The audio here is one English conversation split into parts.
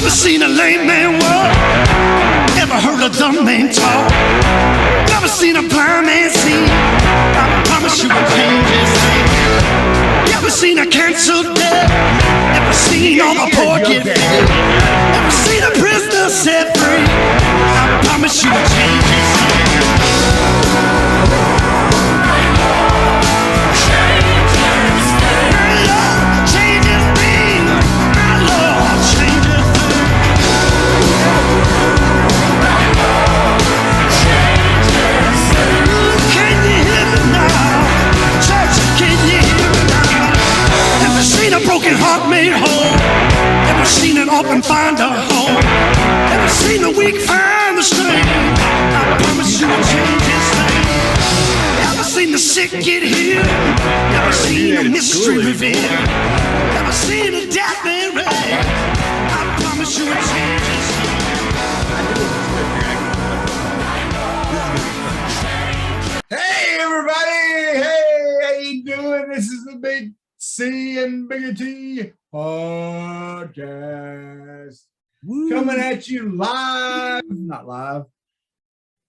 Never seen a lame man walk, never heard a dumb man talk, never seen a blind man see. I promise you will change his thing. Never seen a cancer dead, never seen all the poor get fed, never seen a prisoner set free. I promise you will change his thing. A broken heart made whole. Never seen an orphan find a home. Never seen the weak find the strength. I promise you will change his name. Never seen the sick get healed. Never seen a mystery revealed. Never seen a death man raised. I promise you will change his name. Hey everybody! Hey, how you doing? This is the Big C and Bigger T podcast. Woo. Coming at you live, not live.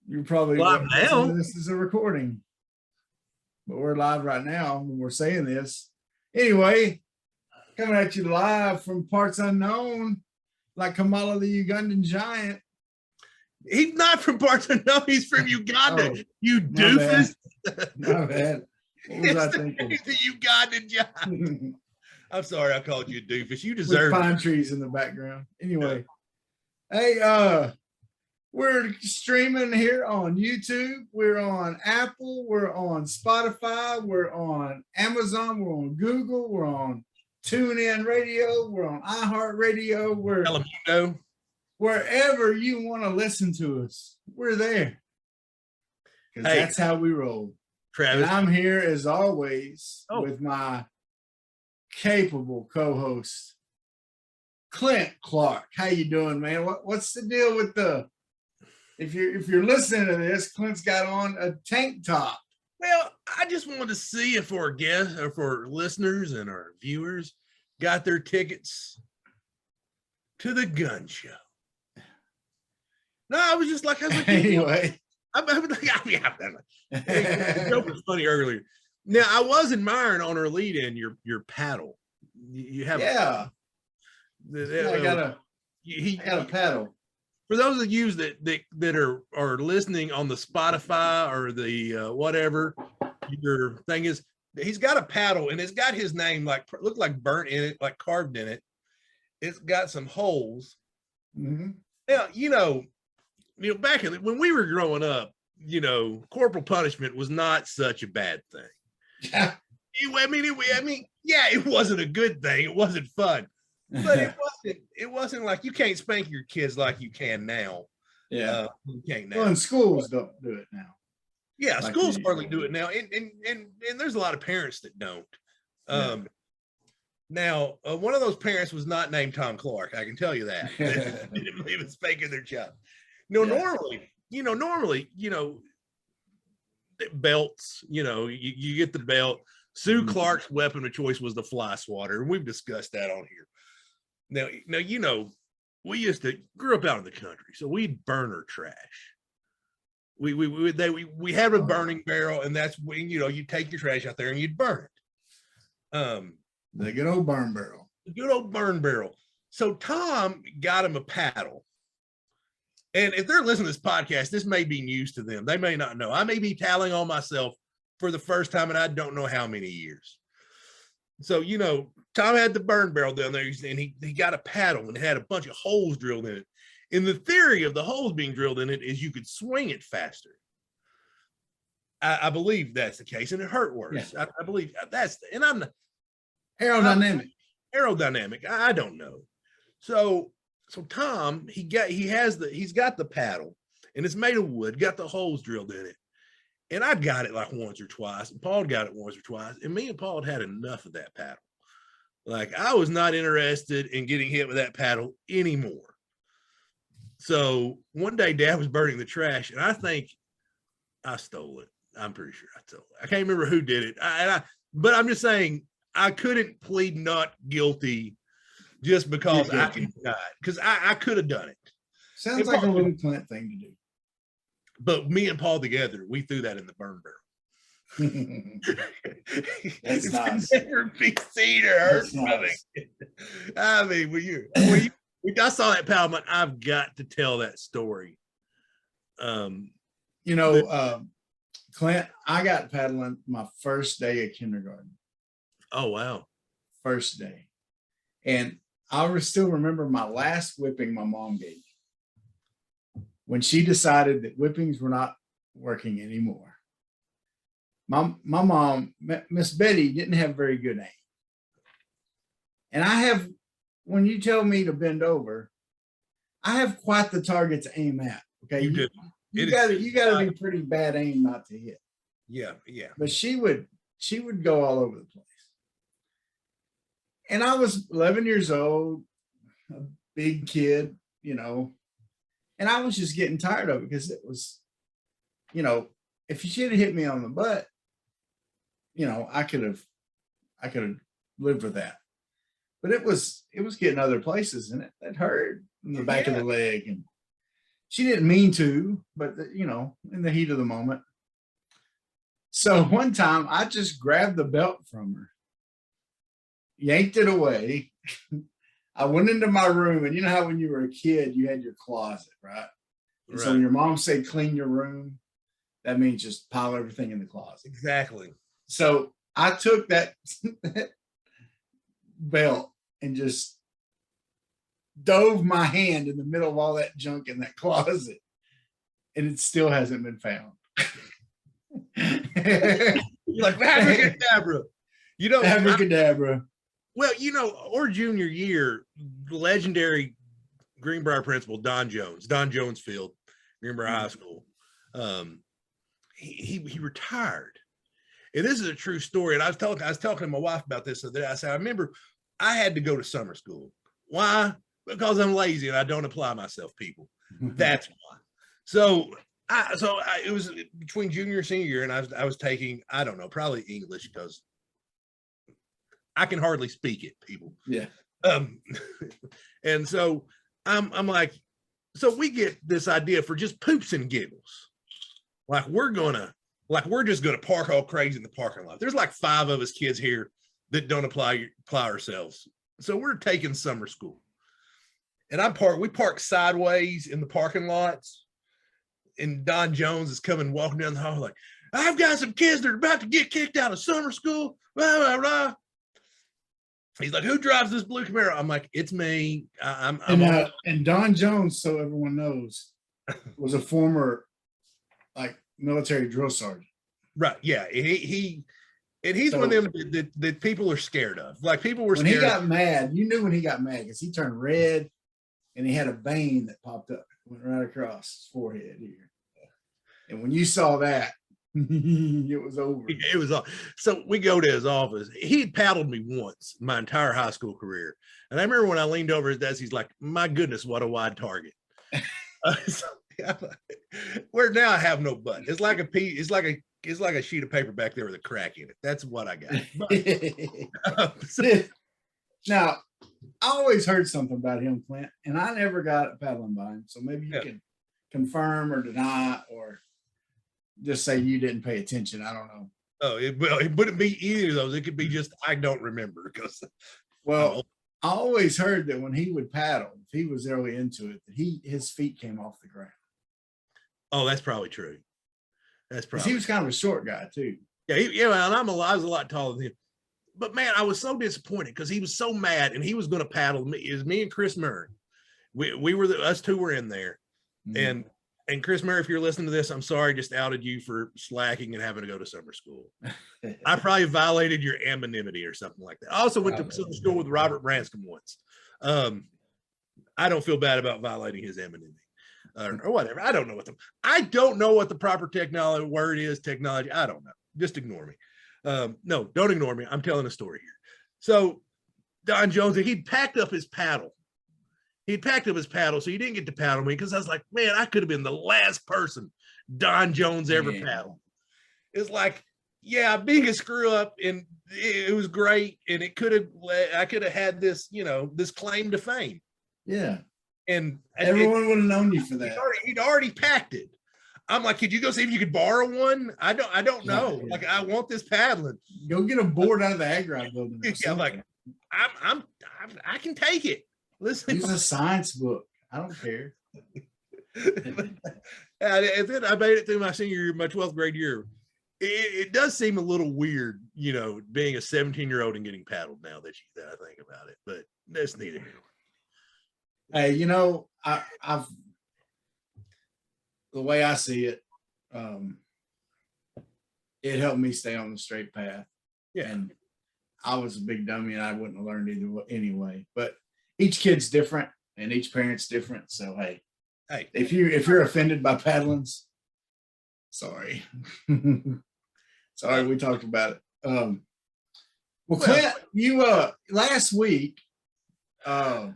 You're probably live now. This is a recording, but we're live right now when we're saying this. Anyway, coming at you live from parts unknown, like Kamala the Ugandan giant. He's not from parts unknown. He's from Uganda. Oh, you doofus. My bad. What was I thinking? The Ugandan giant. I'm sorry I called you a doofus. You With deserve pine it. trees in the background. Anyway, hey, we're streaming here on YouTube. We're on Apple. We're on Spotify. We're on Amazon. We're on Google. We're on TuneIn Radio. We're on iHeartRadio. We're Telemundo. wherever you want to listen to us. We're there. Because Hey. that's how we roll. Travis. And I'm here as always Oh. with my capable co-host, Clint Clark. How you doing, man? What's the deal with the? If you're listening to this, Clint's got on a tank top. Well, I just wanted to see if our guests or for listeners and our viewers got their tickets to the gun show. No, I was just like, Anyway. The joke was funny earlier. Now I was admiring on her lead in your paddle. You have I got a paddle. For those of you that are listening on the Spotify or the whatever your thing is, he's got a paddle and it's got his name look like burnt in it, like carved in it. It's got some holes. Mm-hmm. Now back when we were growing up, corporal punishment was not such a bad thing. It wasn't a good thing. It wasn't fun, but it wasn't like you can't spank your kids like you can now. Yeah, you can't now. Well, and schools don't do it now. Yeah, like schools hardly do it now, and there's a lot of parents that don't. Now, one of those parents was not named Tom Clark. I can tell you that. They didn't believe in spanking their child. Normally, belts, you get the belt. Sue Clark's weapon of choice was the fly swatter, and we've discussed that on here. Now, we used to grew up out in the country, so we'd burn our trash. We had a burning barrel, and that's when you take your trash out there and you'd burn it. The good old burn barrel. The good old burn barrel. So Tom got him a paddle. And if they're listening to this podcast, this may be news to them. They may not know. I may be tallying on myself for the first time, and I don't know how many years. So, Tom had the burn barrel down there, and he got a paddle, and it had a bunch of holes drilled in it. And the theory of the holes being drilled in it is you could swing it faster. I believe that's the case, and it hurt worse. Yeah. I believe that's, and I'm not aerodynamic. I don't know. So Tom, he's got the paddle, and it's made of wood, got the holes drilled in it. And I got it like once or twice, and Paul got it once or twice, and me and Paul had enough of that paddle. Like, I was not interested in getting hit with that paddle anymore. So one day Dad was burning the trash, and I think I stole it. I'm pretty sure I stole it. I can't remember who did it. But I'm just saying, I couldn't plead not guilty just because Yeah. I could not, because I could have done it. Sounds like a little Clint thing to do. But me and Paul together, we threw that in the burn barrel. That's nice. Never be seen or heard from Nice. it. I mean, I saw that paddle, man, I've got to tell that story. Clint, I got paddling my first day of kindergarten. Oh, wow. First day. And I still remember my last whipping my mom gave me. When she decided that whippings were not working anymore. My mom, Miss Betty, didn't have very good aim. And when you tell me to bend over, I have quite the target to aim at. Okay. You gotta be pretty bad aim not to hit. Yeah. But she would go all over the place. And I was 11 years old, a big kid, and I was just getting tired of it because it was, if she had hit me on the butt, I could have lived with that. But it was getting other places, and it hurt in the back of the leg. And she didn't mean to, but in the heat of the moment. So one time I just grabbed the belt from her, yanked it away. I went into my room, and you know how when you were a kid, you had your closet, right? And so when your mom said clean your room, that means just pile everything in the closet. Exactly. So I took that belt and just dove my hand in the middle of all that junk in that closet, and it still hasn't been found. You're like, abracadabra. Abracadabra. Well, our junior year, legendary Greenbrier principal, Don Jones Field, Greenbrier High School. He retired. And this is a true story. And I was talking to my wife about this the other day. I said, I remember I had to go to summer school. Why? Because I'm lazy and I don't apply myself, people. That's why. So it was between junior and senior year, and I was taking, I don't know, probably English, because I can hardly speak it, people. Yeah. And so I'm like, so we get this idea for just poops and giggles. Like we're just gonna park all crazy in the parking lot. There's like 5 of us kids here that don't apply ourselves. So we're taking summer school. And we park sideways in the parking lots. And Don Jones is walking down the hall like, I've got some kids that are about to get kicked out of summer school. Blah, blah, blah. He's like, who drives this blue Camaro? I'm like, it's me. And Don Jones, so everyone knows, was a former military drill sergeant. Right. Yeah. He's one of them that people are scared of. Like people were scared. When he got mad, you knew when he got mad because he turned red and he had a vein that popped up, went right across his forehead here. And when you saw that, it was over. It was all. So we go to his office. He had paddled me once my entire high school career. And I remember when I leaned over his desk, he's like, my goodness, what a wide target. Where now I have no butt. It's like a sheet of paper back there with a crack in it. That's what I got. Now, I always heard something about him, Clint, and I never got a paddling by him. So maybe you can confirm or deny, or just say you didn't pay attention. I don't know. Oh, it wouldn't be either of those. It could be just I don't remember. I always heard that when he would paddle, if he was really into it, that his feet came off the ground. Oh, that's probably true. That's probably. He was kind of a short guy too. Yeah, and I was a lot taller than him. But man, I was so disappointed because he was so mad, and he was going to paddle me. It was me and Chris Murray. We were us two were in there, and Chris Murray, if you're listening to this, I'm sorry, just outed you for slacking and having to go to summer school. I probably violated your anonymity or something like that. I also went to summer school with Robert Branscombe once. I don't feel bad about violating his anonymity or whatever. I don't know what the proper word is. Technology. I don't know. Just ignore me. No, don't ignore me. I'm telling a story here. So Don Jones, he'd packed up his paddle. So he didn't get to paddle me because I was like, man, I could have been the last person Don Jones ever paddled. It's like yeah, being a screw up, and it was great, and I could have had this, this claim to fame. Yeah. And everyone would have known you for that. He'd already packed it. I'm like, could you go see if you could borrow one? I don't know. Yeah. Like, I want this paddling. Go get a board out of the ag ride building. Yeah, like I can take it. Listen, use a science book. I don't care. And then I made it through my senior year, my 12th grade year. It does seem a little weird, being a 17-year-old and getting paddled now that I think about it, but that's neither here. Hey, I've the way I see it, it helped me stay on the straight path. Yeah. And I was a big dummy and I wouldn't have learned either way anyway. But each kid's different and each parent's different. So hey, if you're offended by paddlings, sorry. Sorry, we talked about it. Well, Clint, you last week Not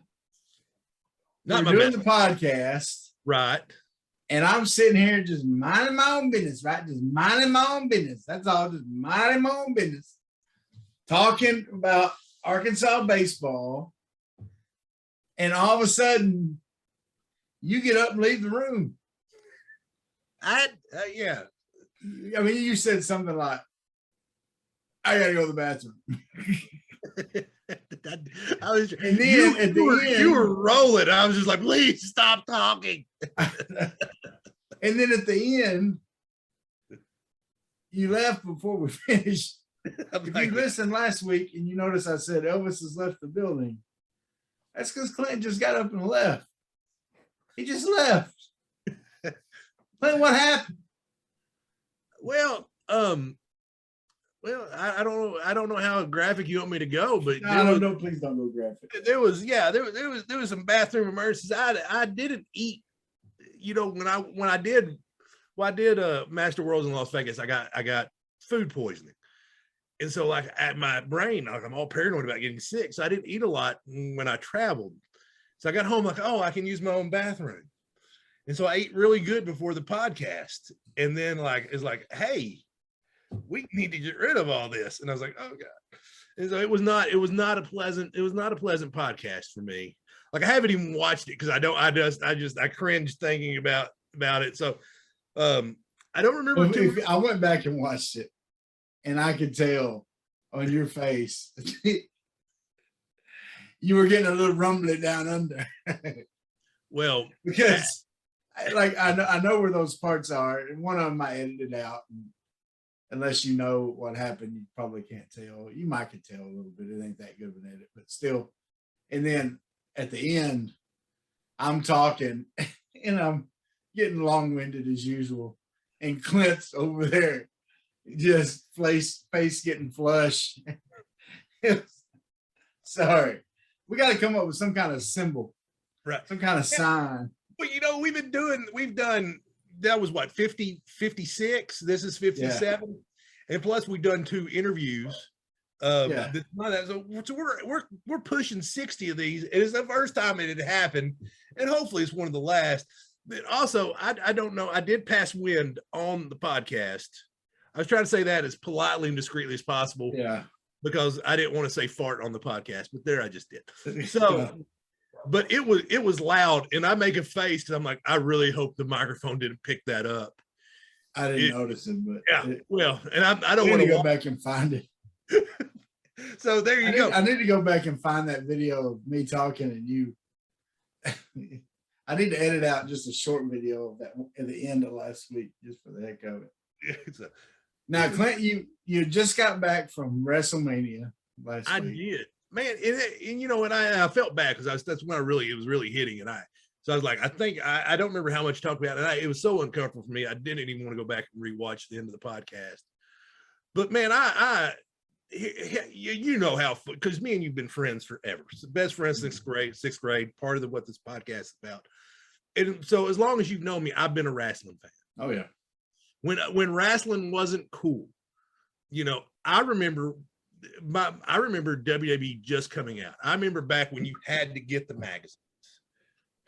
we're my doing best. the podcast. Right. And I'm sitting here just minding my own business, right? Just minding my own business. That's all, just minding my own business. Talking about Arkansas baseball. And all of a sudden, you get up and leave the room. Yeah. I mean, you said something like, I got to go to the bathroom. I was, And then you were rolling. I was just like, please stop talking. And then at the end, you left before we finished. If you listened last week and you notice I said Elvis has left the building, that's because Clinton just got up and left. He just left. Clinton, what happened? Well, I don't know how graphic you want me to go, but No, I don't know. Please don't go graphic. There was some bathroom emergencies. I didn't eat, when I did Master Worlds in Las Vegas, I got food poisoning. And so like at my brain, like I'm all paranoid about getting sick. So I didn't eat a lot when I traveled. So I got home like, oh, I can use my own bathroom. And so I ate really good before the podcast. And then it's like, hey, we need to get rid of all this. And I was like, oh God. And so it was not a pleasant podcast for me. Like I haven't even watched it because I cringed thinking about it. So I don't remember. I went back and watched it and I could tell on your face you were getting a little rumbly down under. Well, because I know where those parts are, and one of them I edited out. And unless you know what happened, you probably can't tell. You might could tell a little bit. It ain't that good of an edit, but still. And then at the end, I'm talking and I'm getting long-winded as usual. And Clint's over there, just face getting flush. Sorry. We got to come up with some kind of symbol, right? Some kind of sign. Well, we've done, that was what, 56. This is 57. Yeah. And plus we've done 2 interviews. So we're pushing 60 of these. It is the first time it had happened. And hopefully it's one of the last. But also, I don't know. I did pass wind on the podcast. I was trying to say that as politely and discreetly as possible. Yeah. Because I didn't want to say fart on the podcast, but there I just did. So, but it was loud, and I make a face because I'm like, I really hope the microphone didn't pick that up. I didn't notice it, but and I don't want to go back and find it. So there you go. I need to go back and find that video of me talking and you. I need to edit out just a short video of that at the end of last week, just for the heck of it. Now, Clint, you just got back from WrestleMania last week. I did, man, and I felt bad because that's when it was really hitting, and so I was like, I don't remember how much talked about it. It was so uncomfortable for me. I didn't even want to go back and rewatch the end of the podcast. But man, how, because me and you've been friends forever, best friends since sixth grade. Part of what this podcast is about, and so as long as you've known me, I've been a wrestling fan. Oh yeah. When wrestling wasn't cool, I remember WWE just coming out. I remember back when you had to get the magazines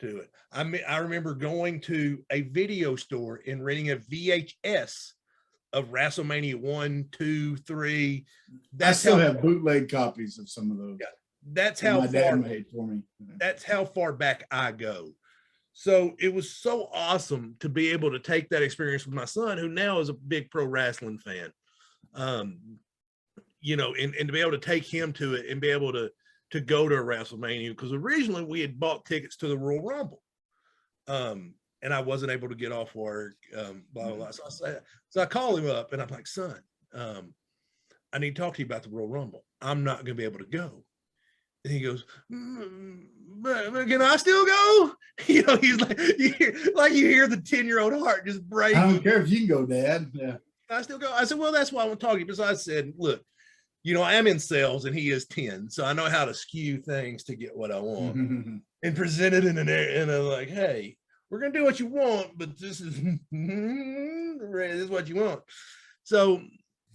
to it. I remember going to a video store and renting a VHS of WrestleMania 1, 2, 3. I still have bootleg copies of some of those. Yeah, that's how my far dad made for me. that's how far back I go. So it was so awesome to be able to take that experience with my son, who now is a big pro wrestling fan. You know, and to be able to take him to it and be able to go to a WrestleMania, because originally we had bought tickets to the Royal Rumble. And I wasn't able to get off work, blah, blah, blah. So I call him up and I'm like, son, I need to talk to you about the Royal Rumble. I'm not going to be able to go. And he goes, but can I still go? You know, he's like, you hear the 10-year-old heart just break. I don't care if you can go, Dad. Yeah. Can I still go? I said, well, that's why I want to talk to you. Because I said, look, you know, I am in sales and he is 10. So I know how to skew things to get what I want and present it in a like, hey, we're going to do what you want, but this is what you want. So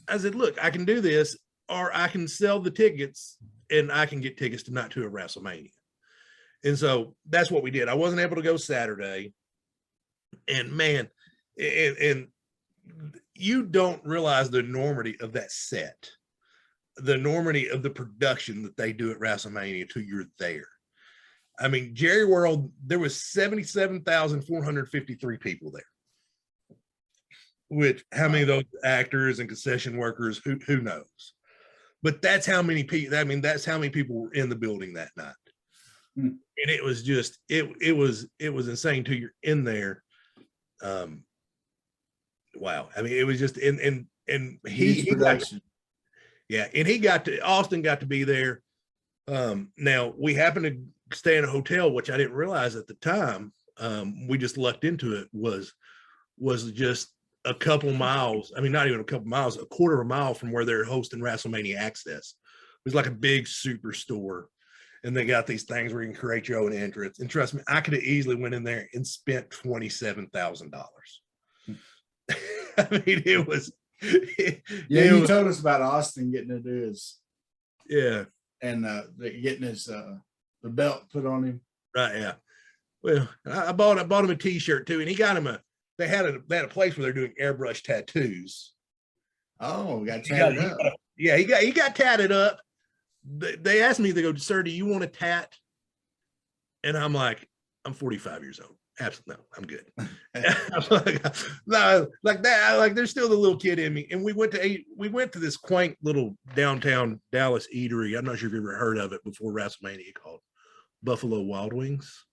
I said, look, I can do this, or I can sell the tickets and I can get tickets tonight to a WrestleMania. And so that's what we did. I wasn't able to go Saturday, and man, and you don't realize the enormity of that set, the enormity of the production that they do at WrestleMania till you're there. I mean, Jerry World, there was 77,453 people there. Which, how many of those actors and concession workers, who knows? But that's how many people, I mean, that's how many people were in the building that night. And it was just, it was insane till you're in there. Wow. I mean, it was just, and he production. Austin got to be there. Now we happened to stay in a hotel, which I didn't realize at the time. We just lucked into it, was just a couple miles. I mean, not even a couple miles, a quarter of a mile from where they're hosting WrestleMania Access. It was like a big superstore, and they got these things where you can create your own entrance. And trust me, I could have easily went in there and spent $27,000. I mean, it was. You told us about Austin getting to do his. Yeah. And getting his the belt put on him. Right. Yeah. Well, I bought him a T-shirt too, and he got him they had a place where they're doing airbrush tattoos. Oh, got tatted up. Yeah, he got tatted up. They asked me, they go, sir, do you want a tat? And I'm like, I'm 45 years old. Absolutely, no, I'm good. No, like that. Like, there's still the little kid in me. And we went to this quaint little downtown Dallas eatery. I'm not sure if you've ever heard of it before WrestleMania, called Buffalo Wild Wings.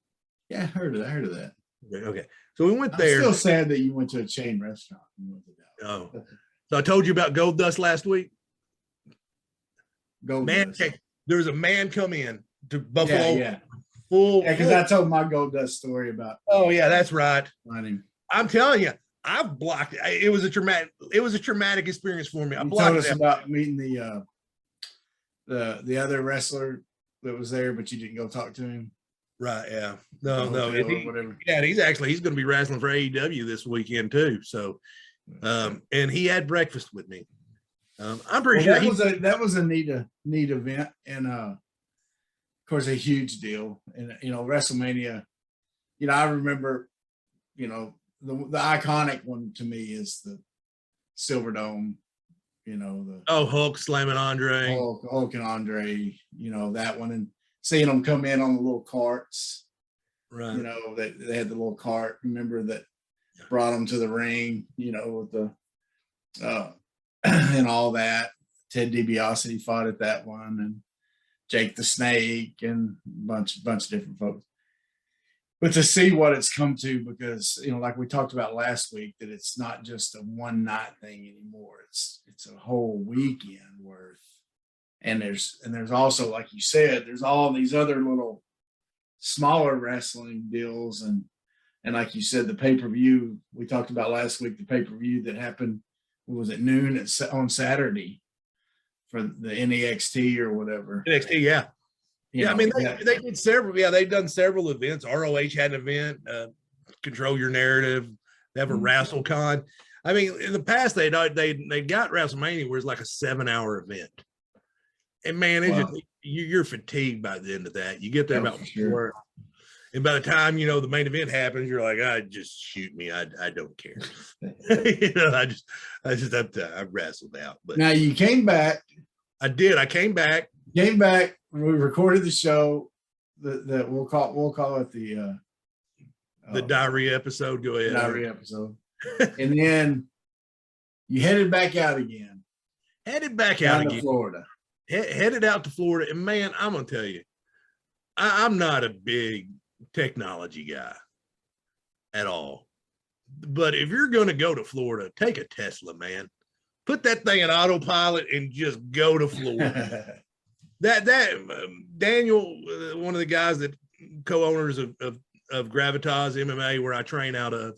Yeah, I heard of that. Okay. So we went there. I'm still sad that you went to a chain restaurant. Oh, so I told you about Gold Dust last week. Gold Dust. There was a man come in to Buffalo. Yeah. Because I told my Gold Dust story about. Oh yeah, that's right. I'm telling you, I've blocked it. It was a traumatic experience for me. You told us about meeting the other wrestler that was there, but you didn't go talk to him. Right. Yeah. No. Whatever. Yeah. He's going to be wrestling for AEW this weekend too. So, and he had breakfast with me. I'm pretty sure that was a neat event, and of course a huge deal. And WrestleMania, I remember, the iconic one to me is the Silverdome. Hulk slamming Andre. Hulk and Andre. That one, and seeing them come in on the little carts. Right. That they had the little cart. Remember that brought them to the ring. With the and all that. Ted DiBiase fought at that one, and Jake the Snake, and a bunch of different folks. But to see what it's come to, because like we talked about last week, that it's not just a one night thing anymore. It's a whole weekend worth. And there's also, like you said, there's all these other little smaller wrestling deals, and like you said, the pay-per-view we talked about last week, the pay-per-view that happened, was at noon on Saturday for the NEXT or whatever. NXT, yeah. I mean, they did several. Yeah, they've done several events. ROH had an event, Control Your Narrative. They have a WrestleCon. I mean, in the past, they got WrestleMania, where it's like a 7-hour event. And man, you're fatigued by the end of that. You get there about 4. And by the time, the main event happens, you're like, just shoot me. I don't care. I wrestled out. But now you came back. I did. I came back. We recorded the show that we'll call it the diarrhea episode. Go ahead. Diarrhea episode. And then you headed back out again. Headed back out again. To Florida. Headed out to Florida. And man, I'm going to tell you, I'm not a big technology guy at all. But if you're going to go to Florida, take a Tesla, man. Put that thing in autopilot and just go to Florida. Daniel, one of the guys that co-owners of Gravitas MMA, where I train out of,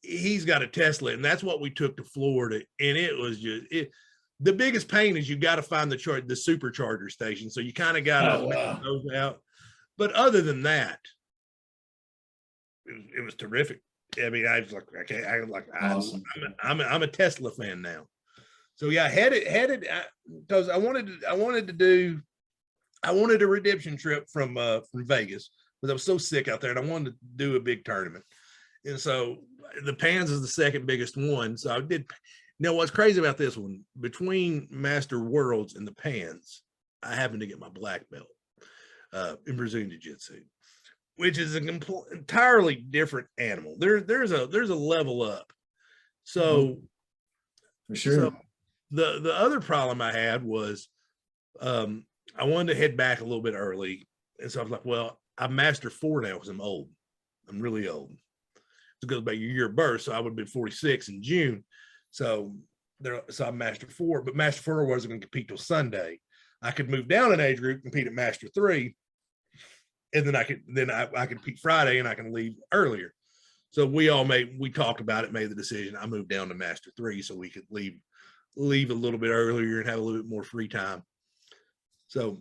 he's got a Tesla, and that's what we took to Florida. And it was just the biggest pain is you got to find the supercharger station. So you kind of got to make those out. But other than that, it was terrific. I mean, I was like, awesome. I'm a Tesla fan now. So yeah, headed because I wanted a redemption trip from Vegas, because I was so sick out there, and I wanted to do a big tournament. And so the Pans is the second biggest one. So I did. Now, what's crazy about this one, between Master Worlds and the Pans, I happened to get my black belt in Brazilian Jiu-Jitsu, which is an entirely different animal. There's a level up. So for sure. So the other problem I had was I wanted to head back a little bit early. And so I was like, well, I'm Master 4 now because I'm old. I'm really old. It goes by your year of birth. So I would have been 46 in June. So I'm Master 4, but Master 4 wasn't going to compete till Sunday. I could move down an age group, compete at Master 3, and then I could compete Friday, and I can leave earlier. So we talked about it, made the decision. I moved down to Master 3 so we could leave a little bit earlier and have a little bit more free time. So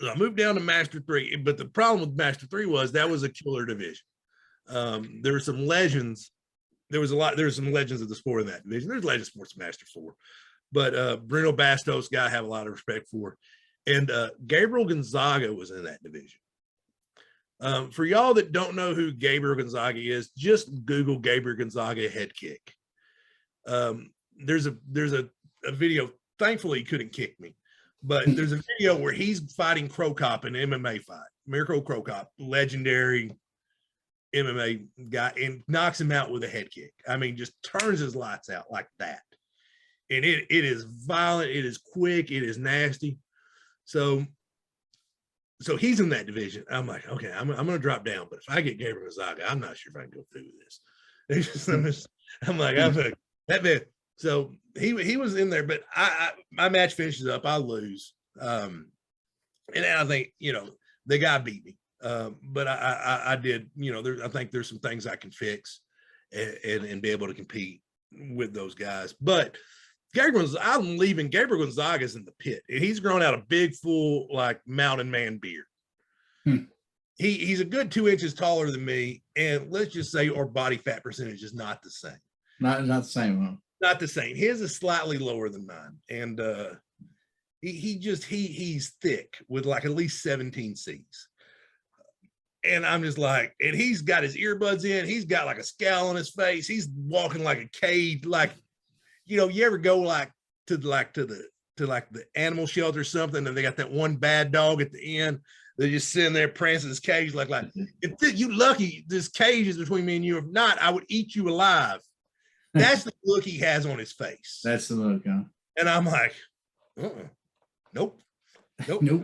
I moved down to Master 3, but the problem with Master 3 was that was a killer division. There were some legends. There were some legends of the sport in that division. There's legend sports Master 4, but Bruno Bastos, guy I have a lot of respect for, and Gabriel Gonzaga was in that division. For y'all that don't know who Gabriel Gonzaga is, just Google Gabriel Gonzaga head kick. There's a video. Thankfully, he couldn't kick me, but there's a video where he's fighting Crow Cop in an MMA fight. Mirko Crow Cop, legendary MMA guy, and knocks him out with a head kick. I mean, just turns his lights out like that. And it is violent. It is quick. It is nasty. So he's in that division. I'm like, okay, I'm going to drop down. But if I get Gabriel Gonzaga, I'm not sure if I can go through with this. I'm like, that man. So he was in there, but my match finishes up. I lose. And I think, the guy beat me. But I did, I think there's some things I can fix and be able to compete with those guys. But I'm leaving. Gabriel Gonzaga's in the pit, and he's grown out a big, full, like mountain man beard. He's a good 2 inches taller than me, and let's just say our body fat percentage is not the same. Not the same, huh? Not the same. His is slightly lower than mine, and he's thick with like at least 17 C's. And I'm just like, and he's got his earbuds in. He's got like a scowl on his face. He's walking like a cage. Like, you ever go to the animal shelter or something, and they got that one bad dog at the end. They're just sitting there prancing his cage like if you lucky this cage is between me and you. If not, I would eat you alive. That's the look he has on his face. That's the look, huh? And I'm like, nope. No,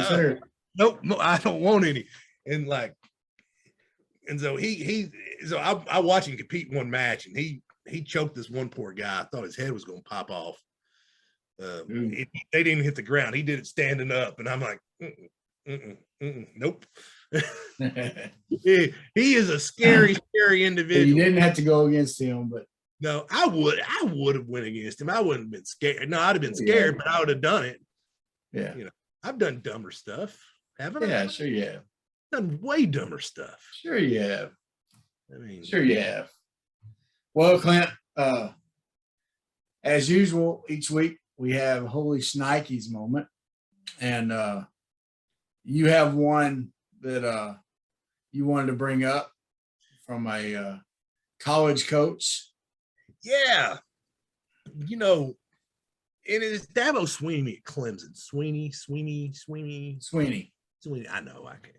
sir. Nope, no, I don't want any. And so I watched him compete one match, and he choked this one poor guy. I thought his head was going to pop off. They didn't hit the ground. He did it standing up, and I'm like, nope. he is a scary individual. You didn't have to go against him, but no, I would have went against him. I wouldn't have been scared. No, I'd have been scared, but I would have done it. Yeah. I've done dumber stuff, haven't I? Yeah, sure you have. Done way dumber stuff. Sure you have. I mean, sure you have. Well, Clint, as usual, each week we have Holy Shnikes moment, and you have one that you wanted to bring up from a college coach? Yeah. You know, and it's Dabo Sweeney at Clemson. Sweeney. I know I can't.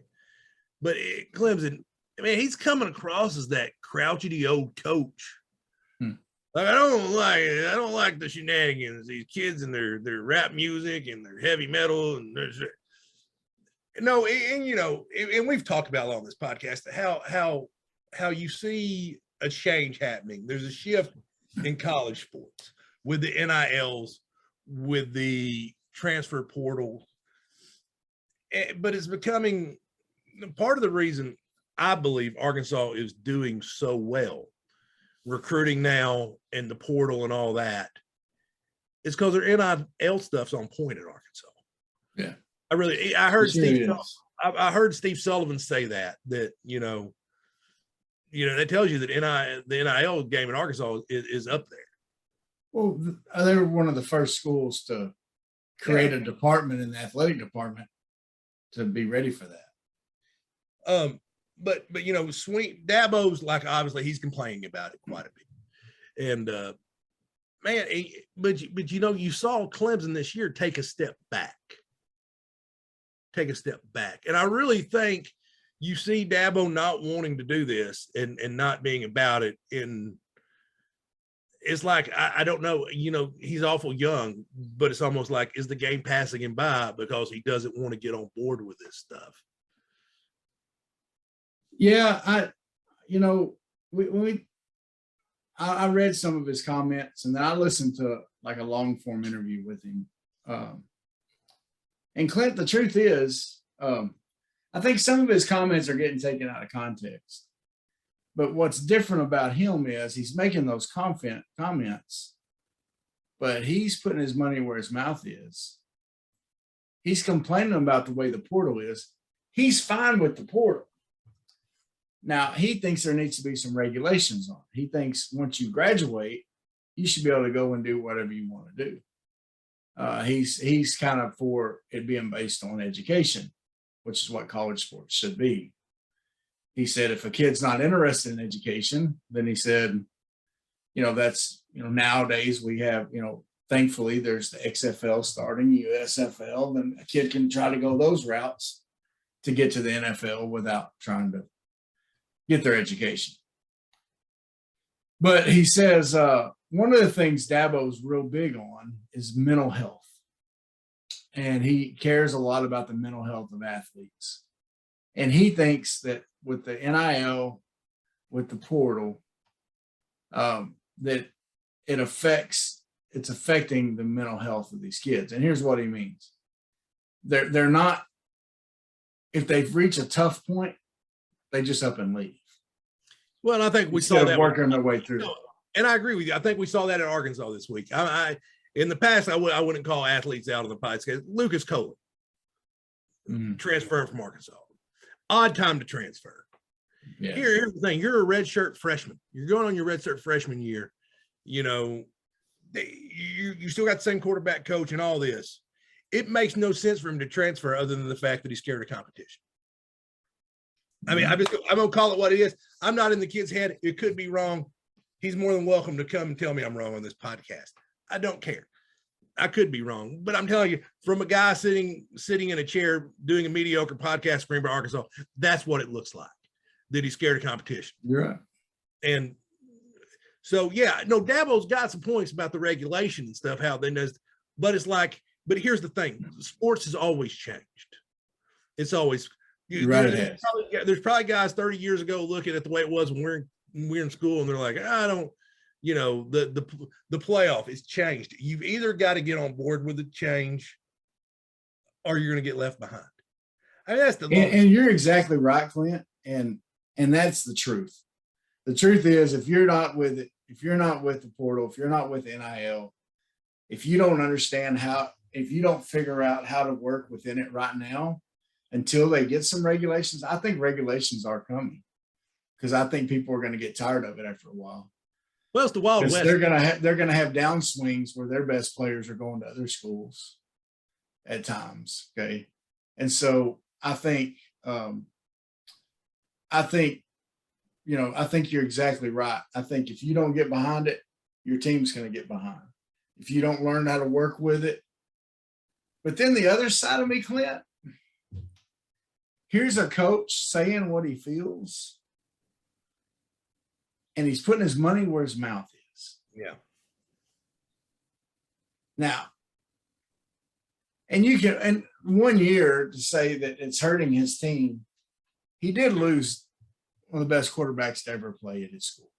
But Clemson, I mean, he's coming across as that crouchety old coach. Like I don't like the shenanigans. These kids and their rap music and their heavy metal and no, and you know, and we've talked about on this podcast how you see a change happening. There's a shift in college sports with the NILs, with the transfer portal, but it's becoming part of the reason I believe Arkansas is doing so well recruiting now and the portal and all that is because their NIL stuff's on point at Arkansas. Yeah. I heard Steve Sullivan say that you know, that tells you that the NIL game in Arkansas is up there. Well, they were one of the first schools to create a department in the athletic department to be ready for that. But you know, Dabo's like obviously he's complaining about it quite a bit, and man, but you know, you saw Clemson this year take a step back, and I really think you see Dabo not wanting to do this and not being about it. And it's like I don't know, you know, he's awful young, but it's almost like is the game passing him by because he doesn't want to get on board with this stuff. Yeah, I read some of his comments and then I listened to like a long form interview with him. And Clint, the truth is, I think some of his comments are getting taken out of context. But what's different about him is he's making those comments, but he's putting his money where his mouth is. He's complaining about the way the portal is. He's fine with the portal. Now, he thinks there needs to be some regulations on it. He thinks once you graduate, you should be able to go and do whatever you want to do. He's kind of for it being based on education, which is what college sports should be. He said if a kid's not interested in education, then he said, you know, that's, you know, nowadays we have, you know, thankfully there's the XFL starting, USFL, then a kid can try to go those routes to get to the NFL without trying to get their education. But he says one of the things Dabo's real big on is mental health. And he cares a lot about the mental health of athletes. And he thinks that with the NIL, with the portal, that it's affecting the mental health of these kids. And here's what he means. They're not, if they've reached a tough point, they just up and leave. Well, I think we saw that working their way through. And I agree with you. I think we saw that at Arkansas this week. In the past, I wouldn't call athletes out on the podcast. Lucas Cohen, transferring from Arkansas. Odd time to transfer. Yeah. Here's the thing. You're a redshirt freshman. You're going on your redshirt freshman year. You know, you still got the same quarterback coach and all this. It makes no sense for him to transfer other than the fact that he's scared of competition. I mean, I'm going to call it what it is. I'm not in the kid's head. It could be wrong. He's more than welcome to come and tell me I'm wrong on this podcast. I don't care. I could be wrong, but I'm telling you, from a guy sitting in a chair doing a mediocre podcast for Greenville, Arkansas, that's what it looks like, that he's scared of competition. You're right. And so, yeah, no, Dabo's got some points about the regulation and stuff, how they does, but it's like, but here's the thing. Sports has always changed. It's always, there's probably guys 30 years ago looking at the way it was when we're in school and they're like, I don't, you know, the playoff is changed. You've either got to get on board with the change or you're going to get left behind. I mean, that's the and you're exactly right, Clint. And that's the truth. The truth is, if you're not with it, if you're not with the portal, if you're not with NIL, if you don't understand if you don't figure out how to work within it right now, until they get some regulations, I think regulations are coming because I think people are going to get tired of it after a while. Well, it's the Wild West. They're gonna have downswings where their best players are going to other schools at times. Okay, and so I think I think, I think you're exactly right. I think if you don't get behind it, your team's going to get behind. If you don't learn how to work with it. But then the other side of me, Clint, here's a coach saying what he feels, and he's putting his money where his mouth is. Yeah. Now, and you can, and 1 year to say that it's hurting his team, he did lose one of the best quarterbacks to ever play at his school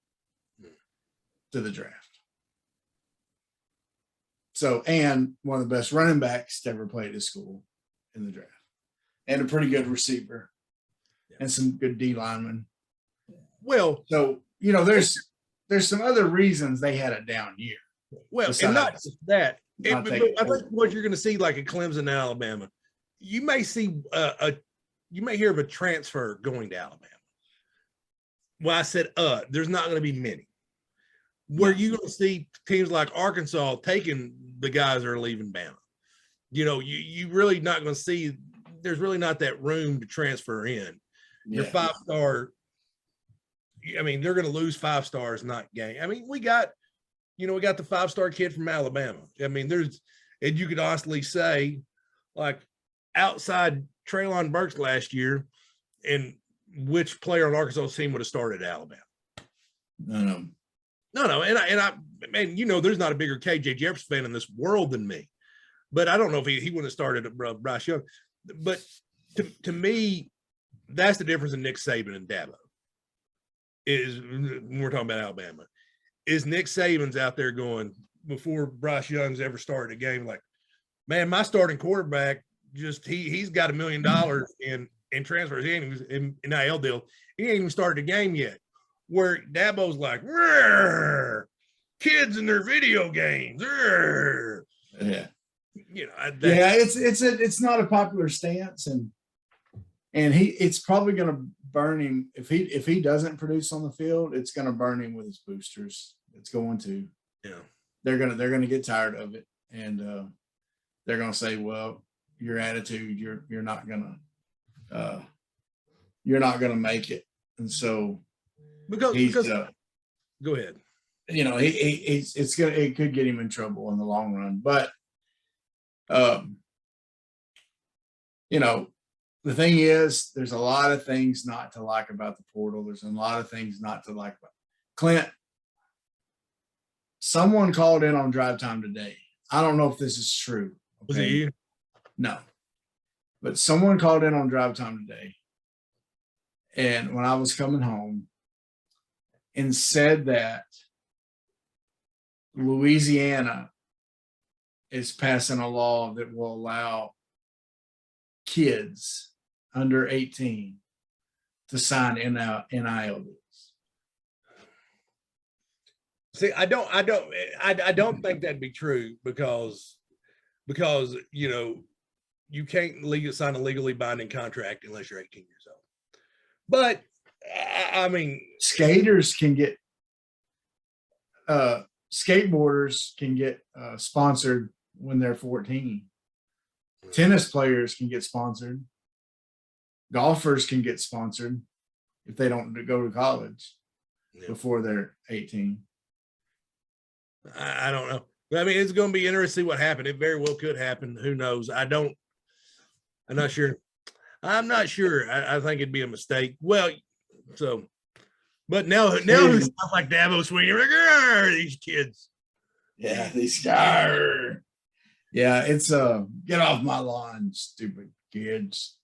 to the draft. So, and one of the best running backs to ever play at his school in the draft, and a pretty good receiver and some good D linemen. Well, so, there's some other reasons they had a down year. Well, and not just that. I think what you're going to see, like in Clemson and Alabama, you may see you may hear of a transfer going to Alabama. Well, I said, there's not going to be many. Where you're going to see teams like Arkansas taking the guys that are leaving Bama. You really not going to see. There's really not that room to transfer in. Your 5-star. I mean, they're going to lose 5 stars, not gain. I mean, we got the 5-star kid from Alabama. I mean, and you could honestly say, like, outside Treylon Burks last year, and which player on Arkansas team would have started at Alabama? No. And I there's not a bigger KJ Jefferson fan in this world than me, but I don't know if he wouldn't have started at Bryce Young. But to me, that's the difference in Nick Saban and Dabo. Is when we're talking about Alabama, is Nick Saban's out there going before Bryce Young's ever started a game, like, man, my starting quarterback he's got $1 million in transfers. He ain't even in NIL deal. He ain't even started a game yet. Where Dabo's like, kids in their video games. Yeah. It's not a popular stance, and it's probably going to burn him if he doesn't produce on the field. It's going to burn him with his boosters. It's going to. Yeah. They're going to get tired of it, and they're going to say, well, your attitude, you're not going to make it, and so. Because go ahead. It could get him in trouble in the long run. But the thing is, there's a lot of things not to like about the portal. There's a lot of things not to like about Clint. Someone called in on Drive Time today. I don't know if this is true. Okay? Was it you? No. But someone called in on Drive Time today. And when I was coming home, and said that Louisiana is passing a law that will allow kids under 18 to sign NIL deals. See, I don't think that'd be true because you can't sign a legally binding contract unless you're 18 years old. But I mean, skaters can get skateboarders can get sponsored when they're 14. Tennis players can get sponsored. Golfers can get sponsored if they don't go to college before they're 18. I don't know. I mean, it's going to be interesting to see what happened. It very well could happen. Who knows? I'm not sure. I think it'd be a mistake. Well, so, but now it sounds like Dabo swinging. Like, these kids. Yeah, these guys. Yeah, it's get off my lawn, stupid kids.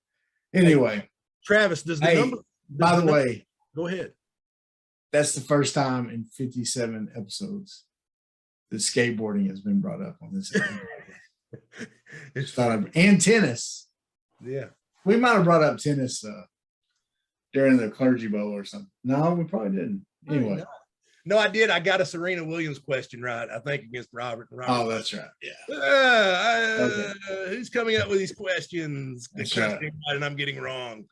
Anyway, Travis, does the number? By the way, go ahead. That's the first time in 57 episodes that skateboarding has been brought up on this. And tennis. Yeah, we might have brought up tennis during the Clergy Bowl or something. No, we probably didn't. Anyway. No, I did. I got a Serena Williams question right, I think, against Robert. Oh, that's right. Yeah. Okay. Who's coming up with these questions? Right. And I'm getting wrong.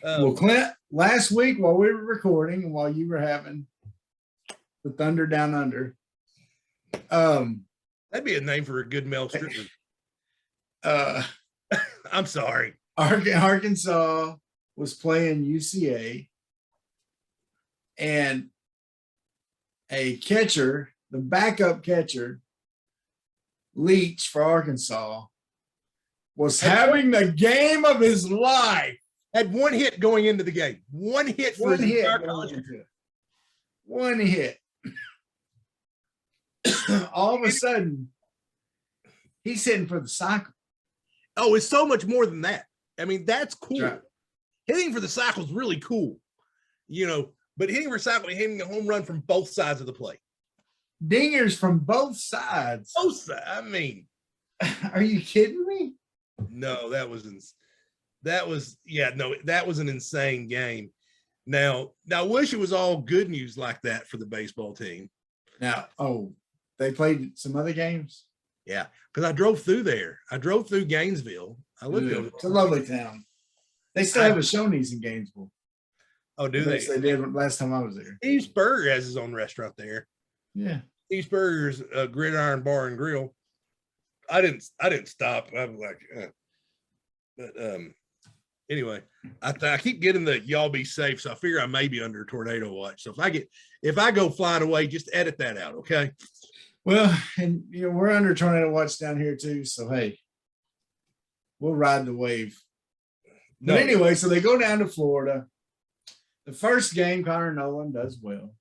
Well, Clint, last week while we were recording and while you were having the Thunder Down Under, that'd be a name for a good male stripper. I'm sorry. Arkansas was playing UCA, and a catcher, the backup catcher, Leach for Arkansas, was having the game of his life. Had one hit going into the game. One hit for One his hit. entire college career. One hit. All of a sudden, he's hitting for the cycle. Oh, it's so much more than that. I mean, that's cool. Right. Hitting for the cycle is really cool, but hitting for cycle, hitting a home run from both sides of the plate. Dingers from both sides. Both sides. I mean, are you kidding me? No, that was an insane game. Now I wish it was all good news like that for the baseball team. Now, they played some other games? Yeah, because I drove through there. I drove through Gainesville. I lived there. It's a lovely town. They still have a Shoney's in Gainesville. Oh, do they? They did last time I was there. Steve Spurrier has his own restaurant there. Yeah. Steve Spurrier's Gridiron Bar and Grill. I didn't stop. I was like, but anyway, I keep getting the y'all be safe, so I figure I may be under tornado watch. So if I go flying away, just edit that out, okay? Well, and we're under tornado watch down here too, so hey, we'll ride the wave. But anyway, so they go down to Florida. The first game, Connor Nolan does well.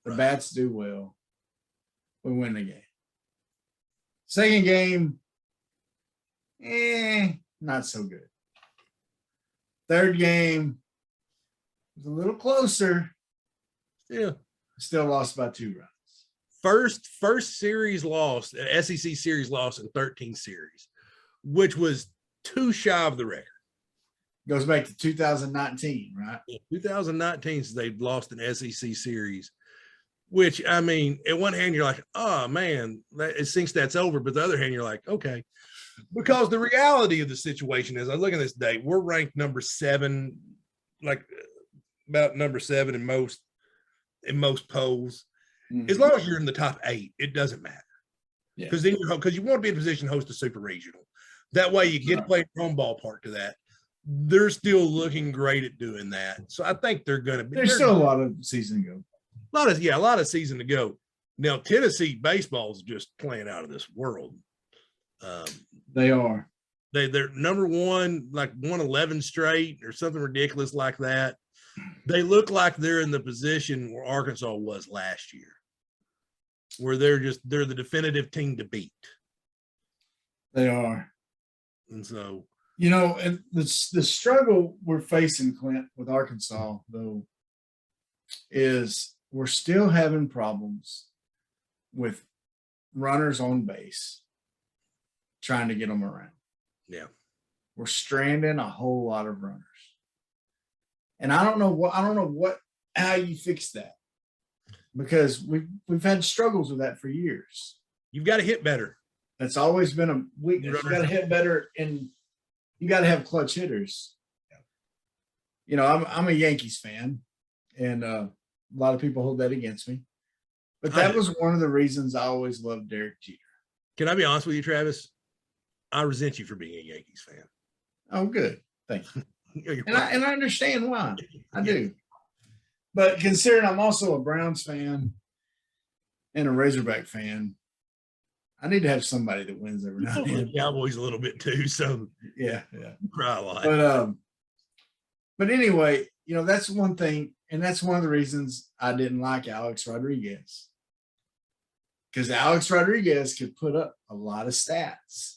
The bats do well. We win the game. Second game, not so good. Third game was a little closer. Yeah. Still lost by 2 runs. First series lost, SEC series lost in 13 series, which was 2 shy of the record. Goes back to 2019, right? 2019, so they've lost an SEC series, which, I mean, at one hand, you're like, oh, man, it thinks that's over. But the other hand, you're like, okay. Because the reality of the situation is, I look at this date, we're ranked number 7, like about number 7 in most polls. Mm-hmm. As long as you're in the top 8, it doesn't matter. Because then you want to be in a position to host a super regional. That way you get to play your home ballpark to that. They're still looking great at doing that. So I think they're going to be. There's still a lot of season to go. A lot of season to go. Now, Tennessee baseball is just playing out of this world. They are. They're number 1, like 111 straight or something ridiculous like that. They look like they're in the position where Arkansas was last year, where they're the definitive team to beat. They are. And so, and the struggle we're facing, Clint, with Arkansas, though, is we're still having problems with runners on base trying to get them around. Yeah. We're stranding a whole lot of runners. And I don't know how you fix that, because we've had struggles with that for years. You've got to hit better. That's always been a weakness. You got to hit better, and you got to have clutch hitters. I'm a Yankees fan, and a lot of people hold that against me. But that was one of the reasons I always loved Derek Jeter. Can I be honest with you, Travis? I resent you for being a Yankees fan. Oh, good. Thank you. And I understand why. I do. But considering I'm also a Browns fan and a Razorback fan, I need to have somebody that wins every now and then. Cowboys a little bit too, so yeah. Cry a lot. But anyway, that's one thing, and that's one of the reasons I didn't like Alex Rodriguez. Because Alex Rodriguez could put up a lot of stats.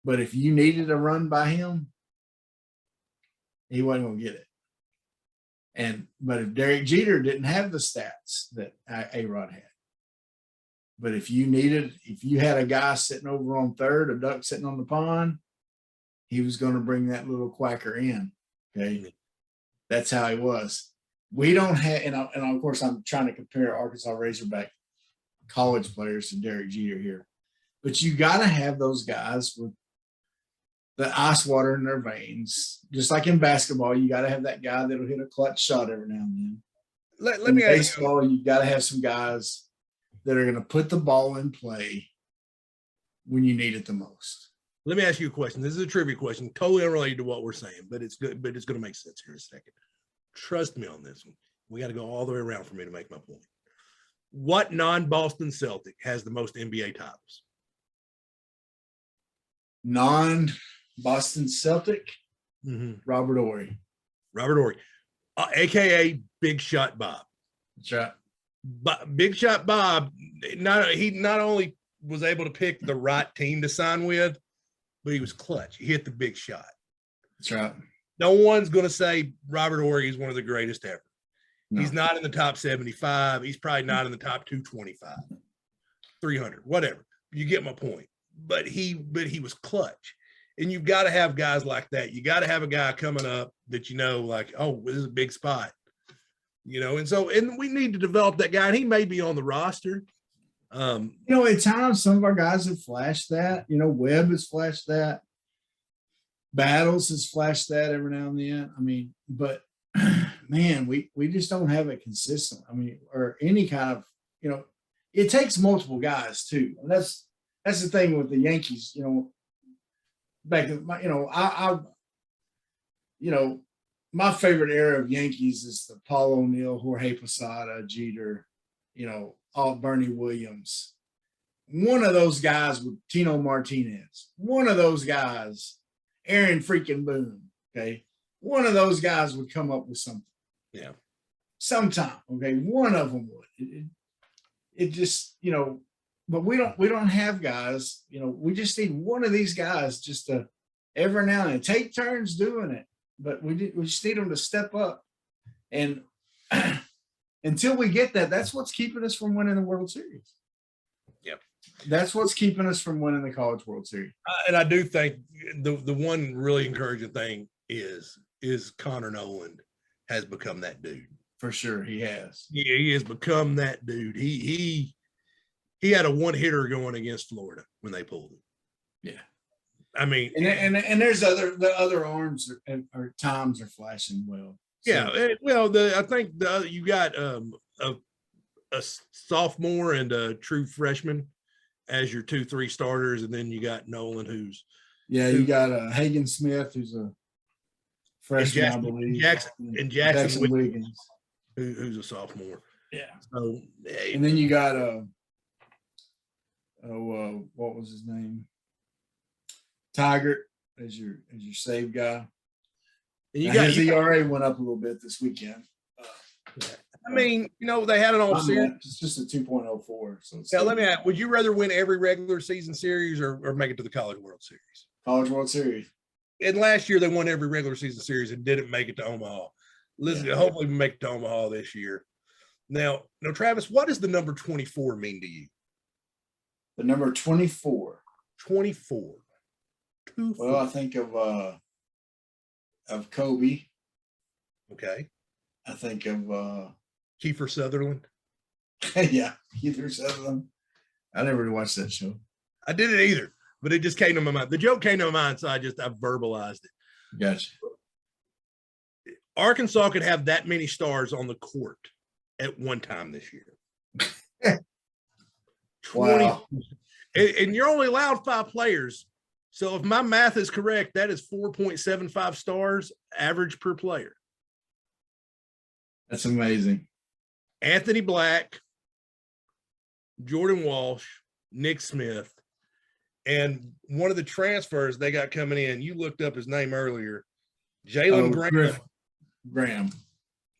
But if you needed a run by him, he wasn't going to get it. But if Derek Jeter didn't have the stats that A-Rod had, but if you had a guy sitting over on third, a duck sitting on the pond, he was going to bring that little quacker in. Okay. That's how he was. We don't have, and of course I'm trying to compare Arkansas Razorback college players to Derek Jeter here, but you got to have those guys with the ice water in their veins. Just like in basketball, you got to have that guy that'll hit a clutch shot every now and then. Let me ask you. Baseball, you got to have some guys that are going to put the ball in play when you need it the most. Let me ask you a question. This is a trivia question, totally unrelated to what we're saying, but it's good. But it's going to make sense here in a second. Trust me on this one. We got to go all the way around for me to make my point. What non-Boston Celtic has the most NBA titles? Non-Boston Celtic, Robert Horry. Robert Horry, aka Big Shot Bob. That's right. But Big Shot Bob, he not only was able to pick the right team to sign with, but he was clutch. He hit the big shot. That's right. No one's going to say Robert Horry is one of the greatest ever. No. He's not in the top 75. He's probably not in the top 225, 300, whatever. You get my point. But he was clutch. And you've got to have guys like that. You got to have a guy coming up that like, oh, this is a big spot. And we need to develop that guy. And he may be on the roster. At times some of our guys have flashed that. Webb has flashed that. Battles has flashed that every now and then. I mean, but man, we just don't have it consistent. I mean, or any kind of, it takes multiple guys too. And that's the thing with the Yankees, back in my favorite era of Yankees is the Paul O'Neill, Jorge Posada, Jeter, all Bernie Williams. One of those guys with Tino Martinez. One of those guys, Aaron freaking Boone. Okay. One of those guys would come up with something. Yeah. Sometime. Okay. One of them would. It just, but we don't have guys, we just need one of these guys just to every now and then take turns doing it. But we just need them to step up. And until we get that, that's what's keeping us from winning the World Series. Yep. That's what's keeping us from winning the College World Series. And I do think the one really encouraging thing is Connor Noland has become that dude. For sure, he has. Yeah, he has become that dude. He had a one hitter going against Florida when they pulled him. Yeah. I mean, and there's the other arms or times are flashing well. So. Yeah, well, I think you got a sophomore and a true freshman as your 2-3 starters, and then you got Nolan, you got Hagen Smith, who's a freshman, I believe, Jackson Wiggins, who's a sophomore. Yeah. So, and then you got what was his name? Taggart as your save guy. And his ERA went up a little bit this weekend. I mean, they had an all series. It's just a 2.04. So yeah, let me ask, would you rather win every regular season series or make it to the College World Series? College World Series. And last year they won every regular season series and didn't make it to Omaha. Listen, hopefully we make it to Omaha this year. Now, Travis, what does the number 24 mean to you? The number 24. 24. Well, I think of Kobe. Okay. I think of Kiefer Sutherland. Yeah, Kiefer Sutherland. I never really watched that show. I didn't either, but it just came to my mind. The joke came to my mind, so I verbalized it. Gotcha. Arkansas could have that many stars on the court at one time this year. 20. Wow. And you're only allowed 5 players. So if my math is correct, that is 4.75 stars average per player. That's amazing. Anthony Black, Jordan Walsh, Nick Smith, and one of the transfers they got coming in, you looked up his name earlier, Jalen Graham.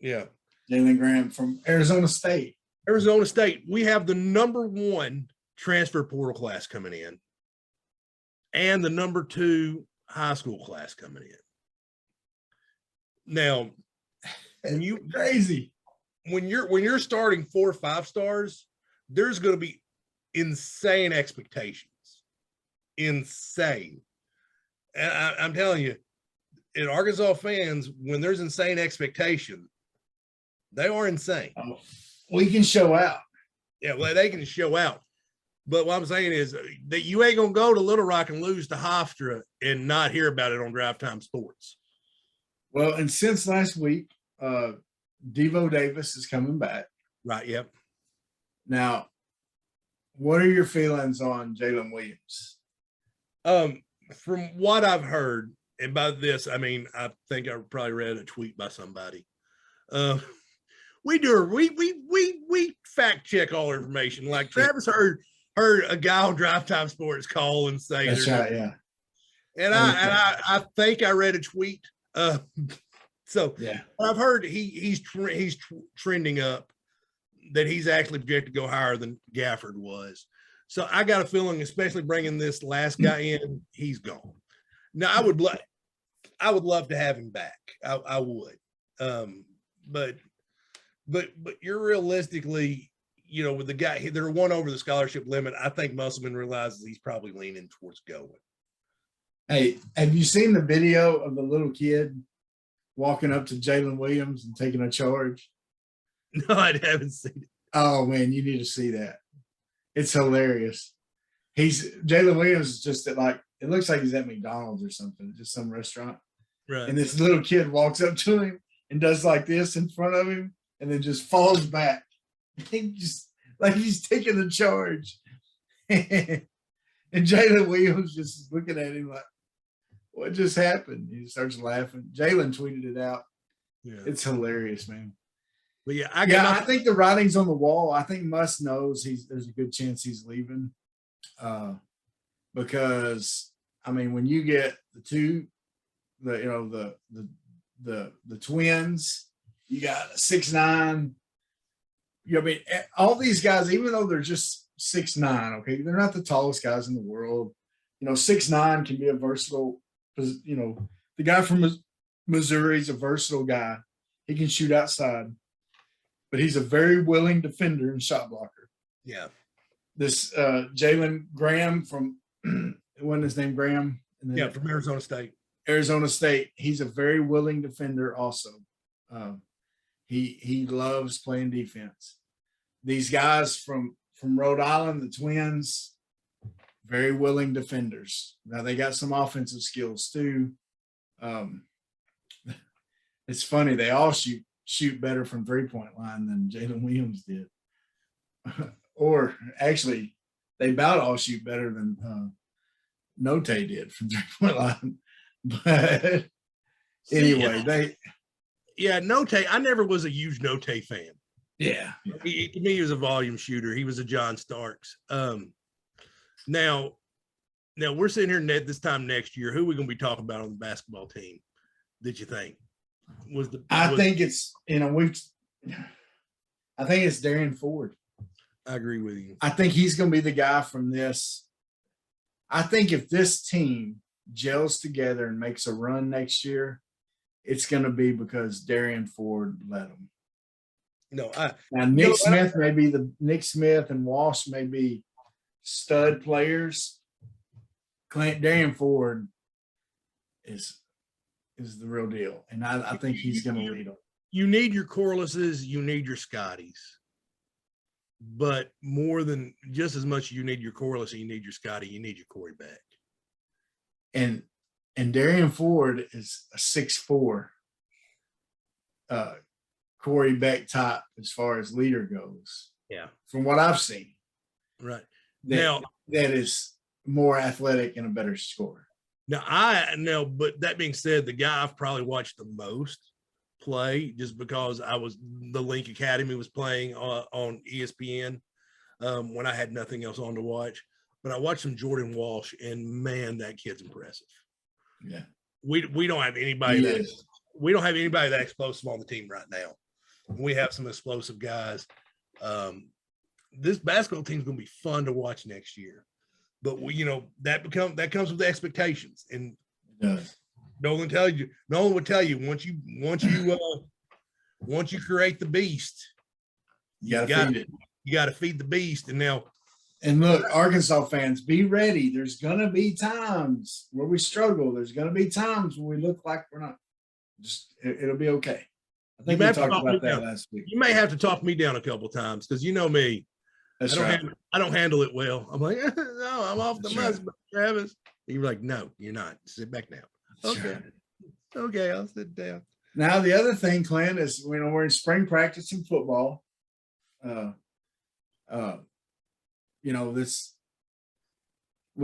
Yeah. Jalen Graham from Arizona State. Arizona State. We have the number 1 transfer portal class coming in and the number 2 high school class coming in. Now, when you're starting 4 or 5 stars, there's going to be insane expectations. Insane. And I'm telling you, in Arkansas fans, when there's insane expectation, they are insane. Oh, we can show out. Yeah, well, they can show out. But what I'm saying is that you ain't going to go to Little Rock and lose to Hofstra and not hear about it on Drive Time Sports. Well, and since last week, Devo Davis is coming back. Right, yep. Now, what are your feelings on Jalen Williams? from what I've heard, and by this, I mean, I think I probably read a tweet by somebody. We fact check all information. Like Travis heard a guy on Drive Time Sports call and say, That's right, yeah. And I think I read a tweet. So yeah, I've heard he's trending up, that he's actually projected to go higher than Gafford was. So I got a feeling, especially bringing this last guy in, he's gone. Now I would love to have him back. I would. But you're realistically, you know, with the guy, they're one over the scholarship limit. I think Musselman realizes he's probably leaning towards going. Hey, have you seen the video of the little kid walking up to Jalen Williams and taking a charge? No, I haven't seen it. Oh man, you need to see that. It's hilarious. Jalen Williams is just at, like, it looks like he's at McDonald's or something, just some restaurant. Right. And this little kid walks up to him and does like this in front of him and then just falls back. He just like he's taking the charge. And Jalen Williams just looking at him like, what just happened? He starts laughing. Jalen tweeted it out. Yeah. It's hilarious, man. But yeah, I think the writing's on the wall. I think Muss knows there's a good chance he's leaving. Because I mean, when you get the twins, you got 6'9". You know, I mean, all these guys, even though they're just 6'9", okay, they're not the tallest guys in the world. You know, 6'9" can be a versatile. You know, the guy from Missouri is a versatile guy. He can shoot outside, but he's a very willing defender and shot blocker. Yeah. This Jalen Graham from when his name Graham? From Arizona State. Arizona State. He's a very willing defender also. He loves playing defense. These guys from Rhode Island, the twins, very willing defenders. Now they got some offensive skills too. It's funny, they all shoot better from 3-point line than Jalen Williams did. Or actually, they about all shoot better than Note did from 3-point line. But anyway, Note. I never was a huge Note fan. Yeah. To me, he was a volume shooter. He was a John Starks. Now we're sitting here this time next year. Who are we going to be talking about on the basketball team? Did you think? I think it's Darian Ford. I agree with you. I think he's going to be the guy from this. I think if this team gels together and makes a run next year, it's going to be because Darian Ford led them. Nick Smith and Walsh may be stud players. Darian Ford is the real deal, and I think he's going to lead them. You need your Corlises, you need your Scotties, but more than just as much, you need your Corliss, you need your Scotty, you need your Corey back. And Darian Ford is a 6'4", Corey Beck type as far as leader goes. Yeah, from what I've seen. Right that is more athletic and a better scorer. But that being said, the guy I've probably watched the most play, just because the Link Academy was playing on ESPN when I had nothing else on to watch. But I watched some Jordan Walsh, and man, that kid's impressive. Yeah, we don't have anybody that explosive on the team right now. We have some explosive guys. This basketball team is going to be fun to watch next year. But that comes with expectations, and Nolan would tell you once you create the beast, you got to feed the beast. And look, Arkansas fans, be ready. There's gonna be times where we struggle. There's gonna be times when we look like we're not. It'll be okay. I think we talked about that last week. You may have to talk me down a couple of times because you know me. That's right. I don't handle it well. I'm like, no, I'm off the bus, Travis. And you're like, no, you're not. Sit back down. Okay. Right. Okay, I'll sit down. Now the other thing, Clint, is we're in spring practice in football. We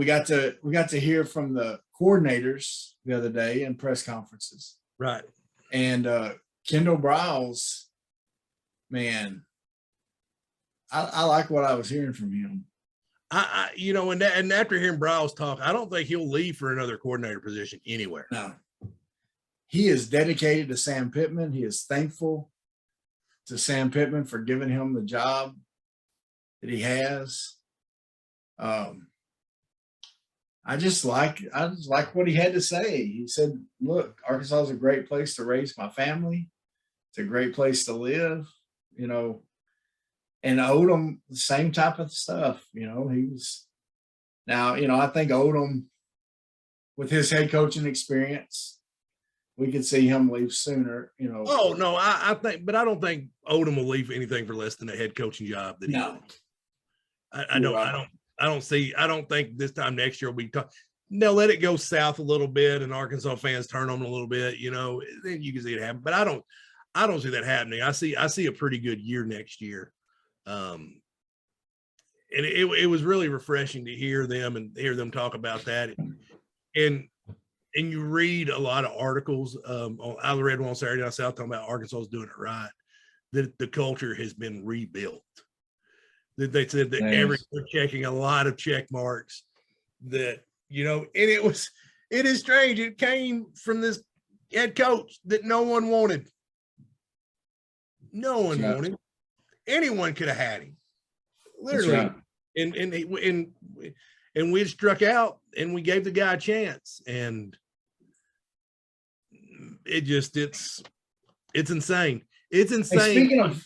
got to hear from the coordinators the other day in press conferences. Right. And Kendall Briles, man, I like what I was hearing from him. And after hearing Briles talk, I don't think he'll leave for another coordinator position anywhere. No. He is dedicated to Sam Pittman. He is thankful to Sam Pittman for giving him the job that he has. I just like what he had to say. He said, look, Arkansas is a great place to raise my family. It's a great place to live, and Odom, the same type of stuff, he was now, I think Odom, with his head coaching experience, we could see him leave sooner, Oh no, I don't think Odom will leave anything for less than a head coaching job. No. I don't think this time next year will be tough. They'll let it go south a little bit and Arkansas fans turn on a little bit, then you can see it happen. But I don't see that happening. I see a pretty good year next year. And it was really refreshing to hear them talk about that. And you read a lot of articles. I read one on Saturday Night South talking about Arkansas is doing it right. That the culture has been rebuilt. That they said that they're checking a lot of check marks. That and it is strange. It came from this head coach that no one wanted. No one wanted. Anyone could have had him, literally. Right. And we struck out, and we gave the guy a chance, and it's insane. It's insane. Hey, speaking of,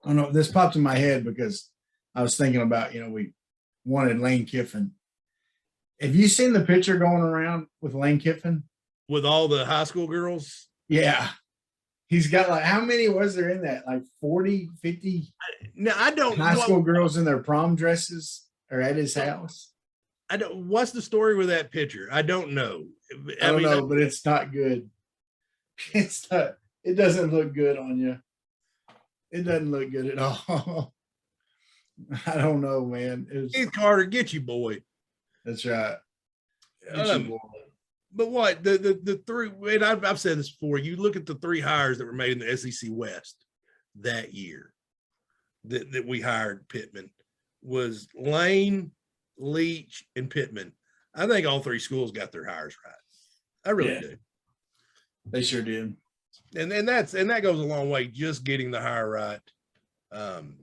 I don't know, this popped in my head because I was thinking about, we wanted Lane Kiffin. Have you seen the picture going around with Lane Kiffin? With all the high school girls? Yeah. He's got how many was there in that? 40, 50? No, I don't. High school girls in their prom dresses are at his house. What's the story with that picture? I don't know. I don't know, but it's not good. It doesn't look good on you. It doesn't look good at all. I don't know, man. Keith Carter, get you, boy. That's right. But what the three, and I've said this before, you look at the three hires that were made in the SEC West that year that we hired Pittman was Lane, Leach, and Pittman. I think all three schools got their hires right. I really do. They sure did. And that goes a long way, just getting the hire right. Man,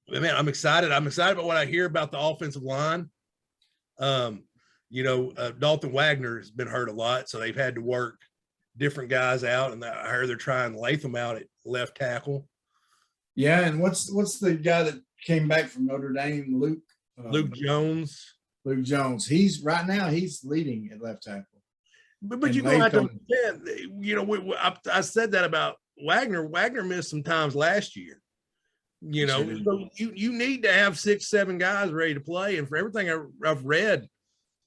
I'm excited. I'm excited about what I hear about the offensive line. Dalton Wagner has been hurt a lot, so they've had to work different guys out, and I heard they're trying Latham out at left tackle. Yeah, and what's the guy that came back from Notre Dame? Luke Jones. Luke Jones. He's leading at left tackle. But you go out to I said that about Wagner. Wagner missed some times last year. So you need to have 6-7 guys ready to play, and for everything I've read.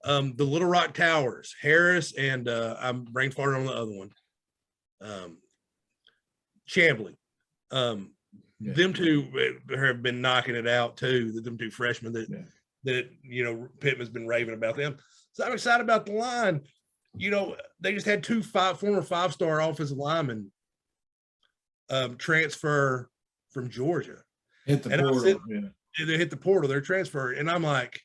The Little Rock Towers, Harris, and I'm brain farting on the other one. Chambly. Them two have been knocking it out too. Them two freshmen that Pittman's been raving about them. So I'm excited about the line. They just had two former 5-star offensive linemen transfer from Georgia. Hit the portal. They hit the portal. They're transferred, and I'm like.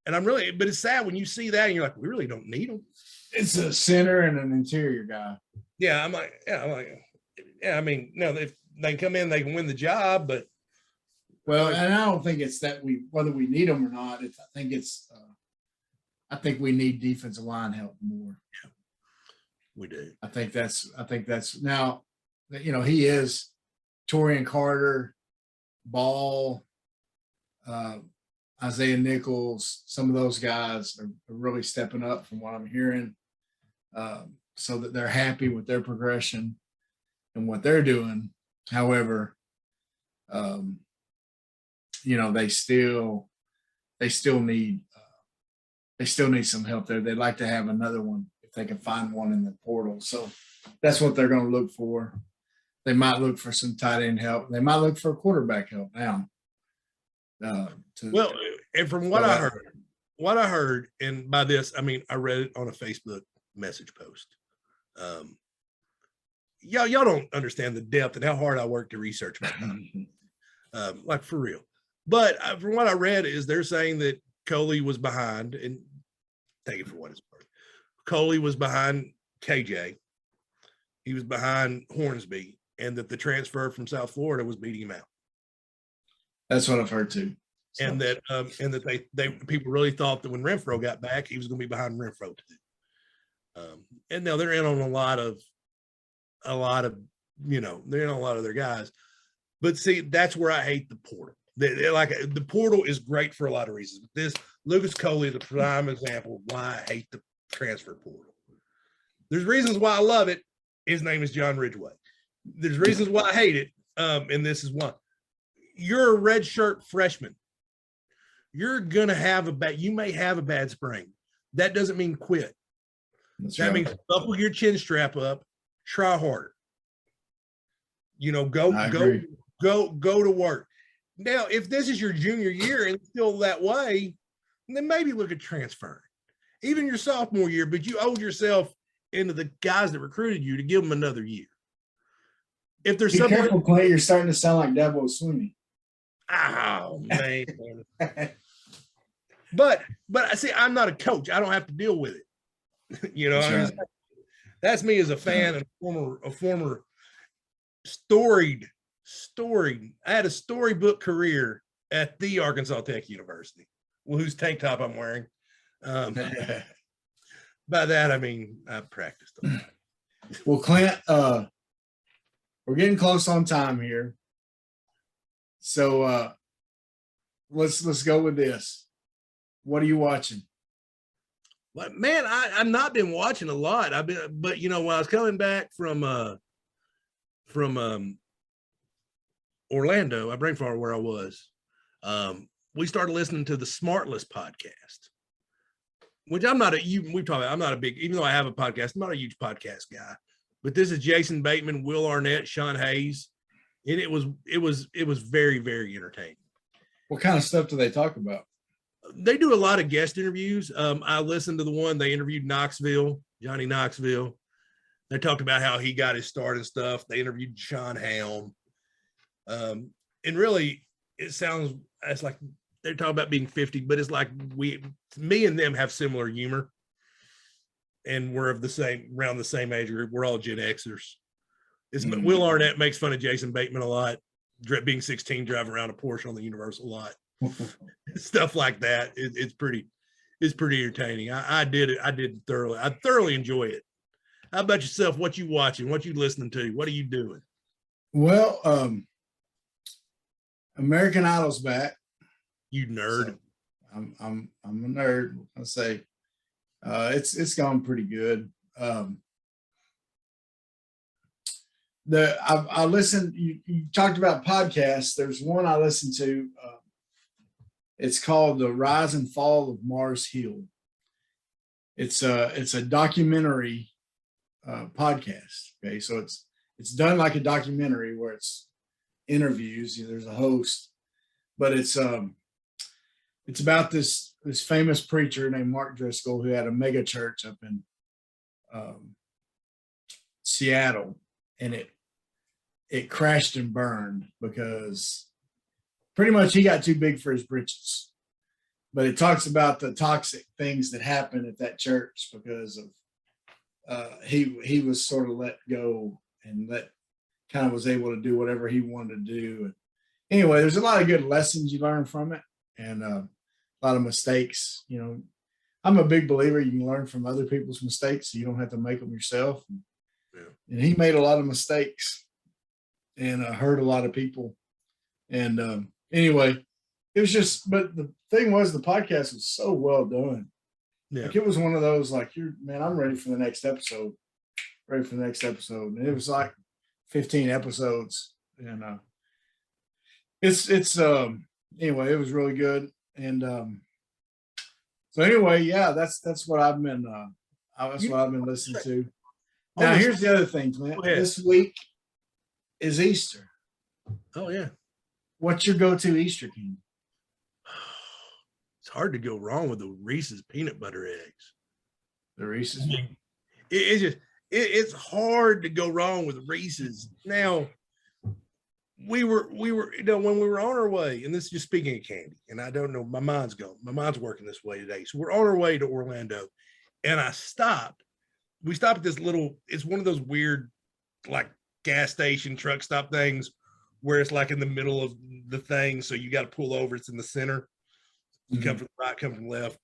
And but it's sad when you see that and you're like, we really don't need them. It's a center and an interior guy. Yeah. I mean, no, if they can come in, they can win the job, but. Well, and I don't think it's that whether we need them or not. I think we need defensive line help more. Yeah, we do. I think that's now, he is Torian Carter, Ball, Isaiah Nichols, some of those guys are really stepping up from what I'm hearing, so that they're happy with their progression and what they're doing. However, they still need some help there. They'd like to have another one if they can find one in the portal. So that's what they're going to look for. They might look for some tight end help. They might look for quarterback help now. And from what I heard, what I heard, and by this, I mean, I read it on a Facebook message post. Y'all don't understand the depth and how hard I work to research my topic. Like for real. But from what I read is they're saying that Coley was behind, and take it for what it's worth. Coley was behind KJ. He was behind Hornsby, and that the transfer from South Florida was beating him out. That's what I've heard too. So. And that they people really thought that when Renfro got back, he was going to be behind Renfro too. And now they're in on a lot of, they're in on a lot of their guys. But see, that's where I hate the portal. The portal is great for a lot of reasons. This Lucas Coley is a prime example of why I hate the transfer portal. There's reasons why I love it. His name is John Ridgway. There's reasons why I hate it, and this is one. You're a redshirt freshman. You're gonna have you may have a bad spring. That doesn't mean quit. That means buckle your chin strap up, try harder. Go to work. Now, if this is your junior year and still that way, then maybe look at transferring. Even your sophomore year, but you owed yourself into the guys that recruited you to give them another year. If there's something careful, Clay, you're starting to sound like Dabo Swinney. Oh man. But I see, I'm not a coach. I don't have to deal with it. That's me as a fan and a former storied. I had a storybook career at the Arkansas Tech University, whose tank top I'm wearing. By that I mean I practiced. Well, Clint, we're getting close on time here, so let's go with this. What are you watching? Well, man, I've not been watching a lot. But when I was coming back from Orlando, I brain farted where I was. We started listening to the Smartless podcast, which I'm not a big, even though I have a podcast, I'm not a huge podcast guy. But this is Jason Bateman, Will Arnett, Sean Hayes, and it was very, very entertaining. What kind of stuff do they talk about? They do a lot of guest interviews. I listened to the one they interviewed Johnny Knoxville. They talked about how he got his start and stuff. They interviewed Sean Helm. And really, it's like they're talking about being 50, but it's like me and them have similar humor. And we're around the same age group. We're all Gen Xers. Will Arnett makes fun of Jason Bateman a lot, being 16, driving around a Porsche on the Universal lot. Stuff like that. It's pretty entertaining. I did it thoroughly. I thoroughly enjoy it. How about yourself? What you watching? What you listening to? What are you doing? Well, American Idol's back. You nerd. So I'm a nerd. I'll say it's gone pretty good. I listened. You talked about podcasts. There's one I listened to. It's called The Rise and Fall of Mars Hill. It's a documentary podcast. Okay, so it's done like a documentary where it's interviews. There's a host, but it's about this famous preacher named Mark Driscoll who had a mega church up in Seattle, and it crashed and burned because pretty much he got too big for his britches. But it talks about the toxic things that happened at that church because of he was sort of let go and kind of was able to do whatever he wanted to do. And anyway, there's a lot of good lessons you learn from it, and a lot of mistakes. I'm a big believer you can learn from other people's mistakes, so you don't have to make them yourself. And he made a lot of mistakes and hurt a lot of people. And anyway, it was just, but the thing was, the podcast was so well done. Yeah. Like it was one of those, like, I'm ready for the next episode. And it was like 15 episodes. And anyway, it was really good. And so anyway, yeah, that's what I've been listening to. Now here's the other thing, Clint. This week is Easter. Oh yeah. What's your go-to Easter candy? It's hard to go wrong with the Reese's peanut butter eggs. The Reese's. It's hard to go wrong with Reese's. Now, we were, you know, when we were on our way, and this is just speaking of candy, and I don't know, my mind's gone. My mind's working this way today. So we're on our way to Orlando, and we stopped at this little, it's one of those weird, like, gas station truck stop things where it's like in the middle of the thing. So you got to pull over. It's in the center. You come from the right, come from the left.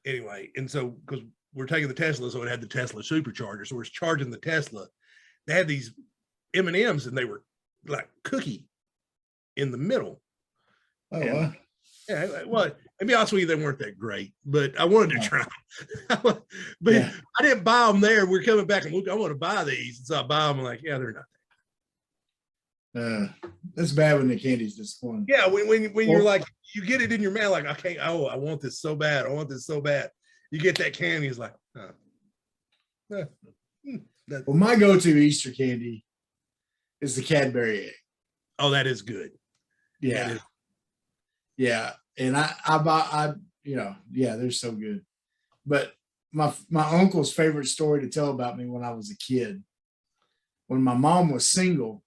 Anyway, and so because we're taking the Tesla, so it had the Tesla supercharger. So we're charging the Tesla. They had these M&Ms, and they were like cookie in the middle. Oh, and, wow. yeah. Well, to be honest with you, they weren't that great, but I wanted to try them. But Yeah. I didn't buy them there. We're coming back and look, I want to buy these. And so I buy them. I'm like, yeah, they're not. That's bad when the candy's disappointing. Yeah, when you're like, you get it in your mouth, like, okay, oh, I want this so bad. I want this so bad. You get that candy, it's like, Well, my go-to Easter candy is the Cadbury egg. oh, that is good. Yeah. That is. Yeah. And I you know, yeah, they're so good. But my uncle's favorite story to tell about me when I was a kid, when my mom was single,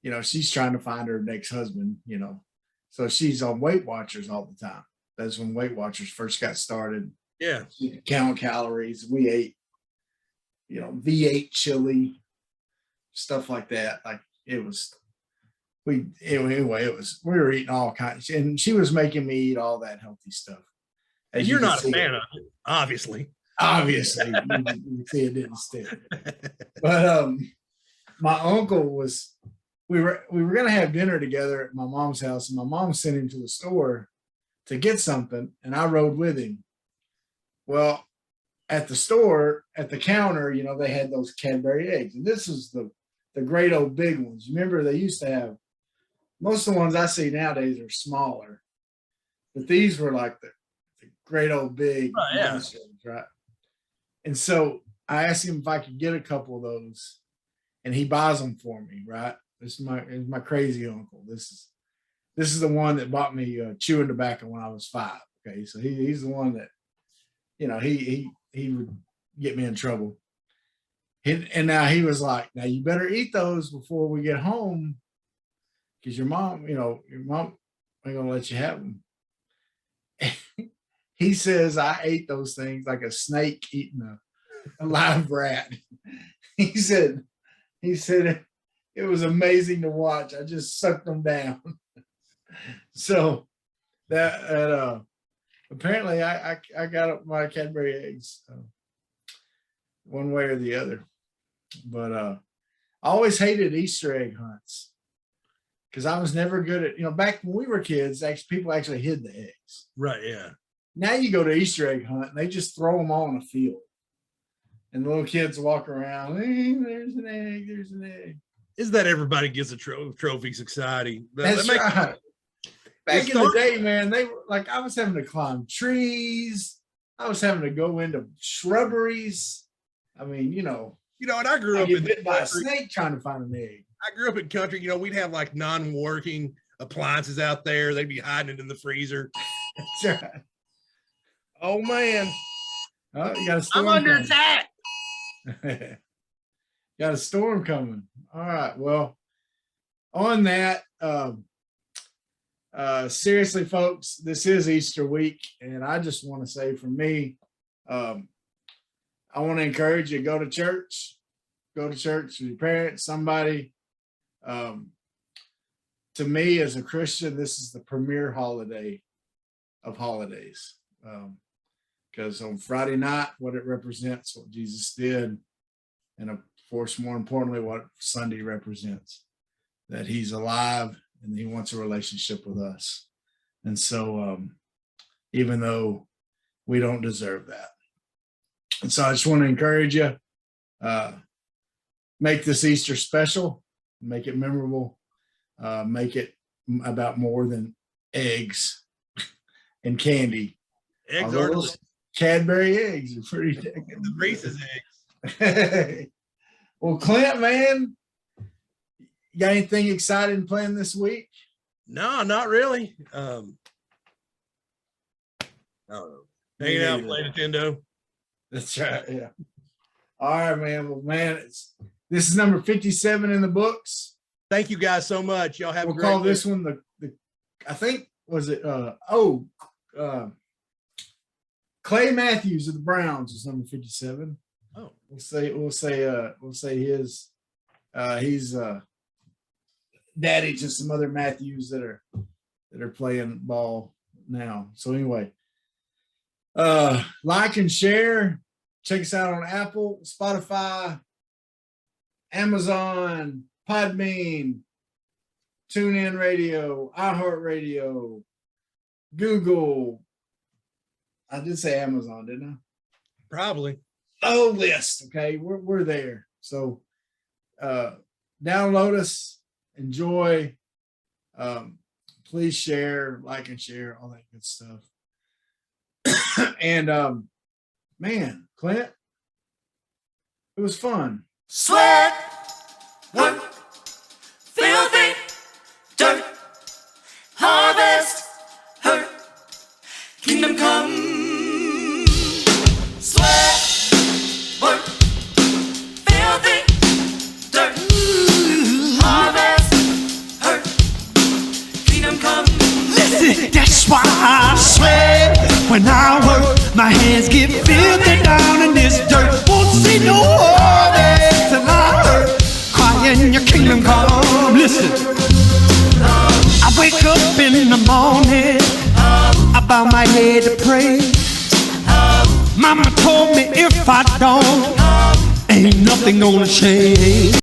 you know, she's trying to find her next husband, you know. So she's on Weight Watchers all the time. That's when Weight Watchers first got started. Yeah. She could count calories. We ate, you know, V8 chili, stuff like that. Like it was, we were eating all kinds, and she was making me eat all that healthy stuff. And you're not a fan of it, obviously. Obviously, you see it didn't stick. But my uncle was, we were gonna have dinner together at my mom's house, and my mom sent him to the store to get something, and I rode with him. Well, at the store, at the counter, you know, they had those Cadbury eggs, and this is the great old big ones. Remember, they used to have, most of the ones I see nowadays are smaller, but these were like the great old big monsters, right? And so I asked him if I could get a couple of those, and he buys them for me, right? This is my crazy uncle. This is the one that bought me chewing tobacco when I was 5. Okay, so he's the one that, you know, he would get me in trouble. And now he was like, now you better eat those before we get home, because your mom ain't gonna let you have them. He says I ate those things like a snake eating a live rat. He said it was amazing to watch. I just sucked them down. So that apparently I got my Cadbury eggs one way or the other. But I always hated Easter egg hunts because I was never good at, you know, back when we were kids, people actually hid the eggs. Right, yeah. Now you go to Easter egg hunt and they just throw them all in a field. And the little kids walk around, hey, there's an egg, there's an egg. Is that everybody gets a trophy society? That's right. Back in the day, man, they were like, I was having to climb trees. I was having to go into shrubberies. I mean, you know, and I grew up in bit by a snake trying to find an egg. I grew up in country. You know, we'd have like non-working appliances out there. They'd be hiding it in the freezer. That's right. Oh man, Oh, you got a storm. I'm under coming. attack. Got a storm coming. All right. Well, on that, seriously, folks, this is Easter week, and I just want to say, for me, I want to encourage you, go to church with your parents, somebody. To me, as a Christian, this is the premier holiday of holidays. Because on Friday night, what it represents, what Jesus did, and of course, more importantly, what Sunday represents, that he's alive and he wants a relationship with us. And so, even though we don't deserve that. And so I just want to encourage you, make this Easter special, make it memorable, make it about more than eggs and candy. Eggs Although are those Cadbury eggs are pretty the Reese's eggs. Well, Clint, man, you got anything exciting planned this week? No, not really. Oh, hanging out, playing Nintendo. That's right. Yeah. All right, man. Well, man, this is number 57 in the books. Thank you guys so much. Y'all have We'll a great call week. this one the I think was it Clay Matthews of the Browns is number 57. Oh, We'll say his he's daddy to some other Matthews that are playing ball now. So anyway, like and share. Check us out on Apple, Spotify, Amazon, Podbean, TuneIn Radio, iHeartRadio, Google. I did say Amazon, didn't I? probably. Oh, list. Okay, we're there. So download us, enjoy. Please share, like and share, all that good stuff. And man, Clint, it was fun. Sweat, work, filthy, dirt, harvest, hurt, kingdom come. Sweat, work, filthy, dirt, harvest, hurt, kingdom come. Listen, that's why I sweat when I work. My hands get filthy down in this dirt. Won't see no harvest till I hurt. Crying your kingdom come. Listen, I wake up in the morning, I bow my head to pray. Mama told me if I don't, ain't nothing gonna change.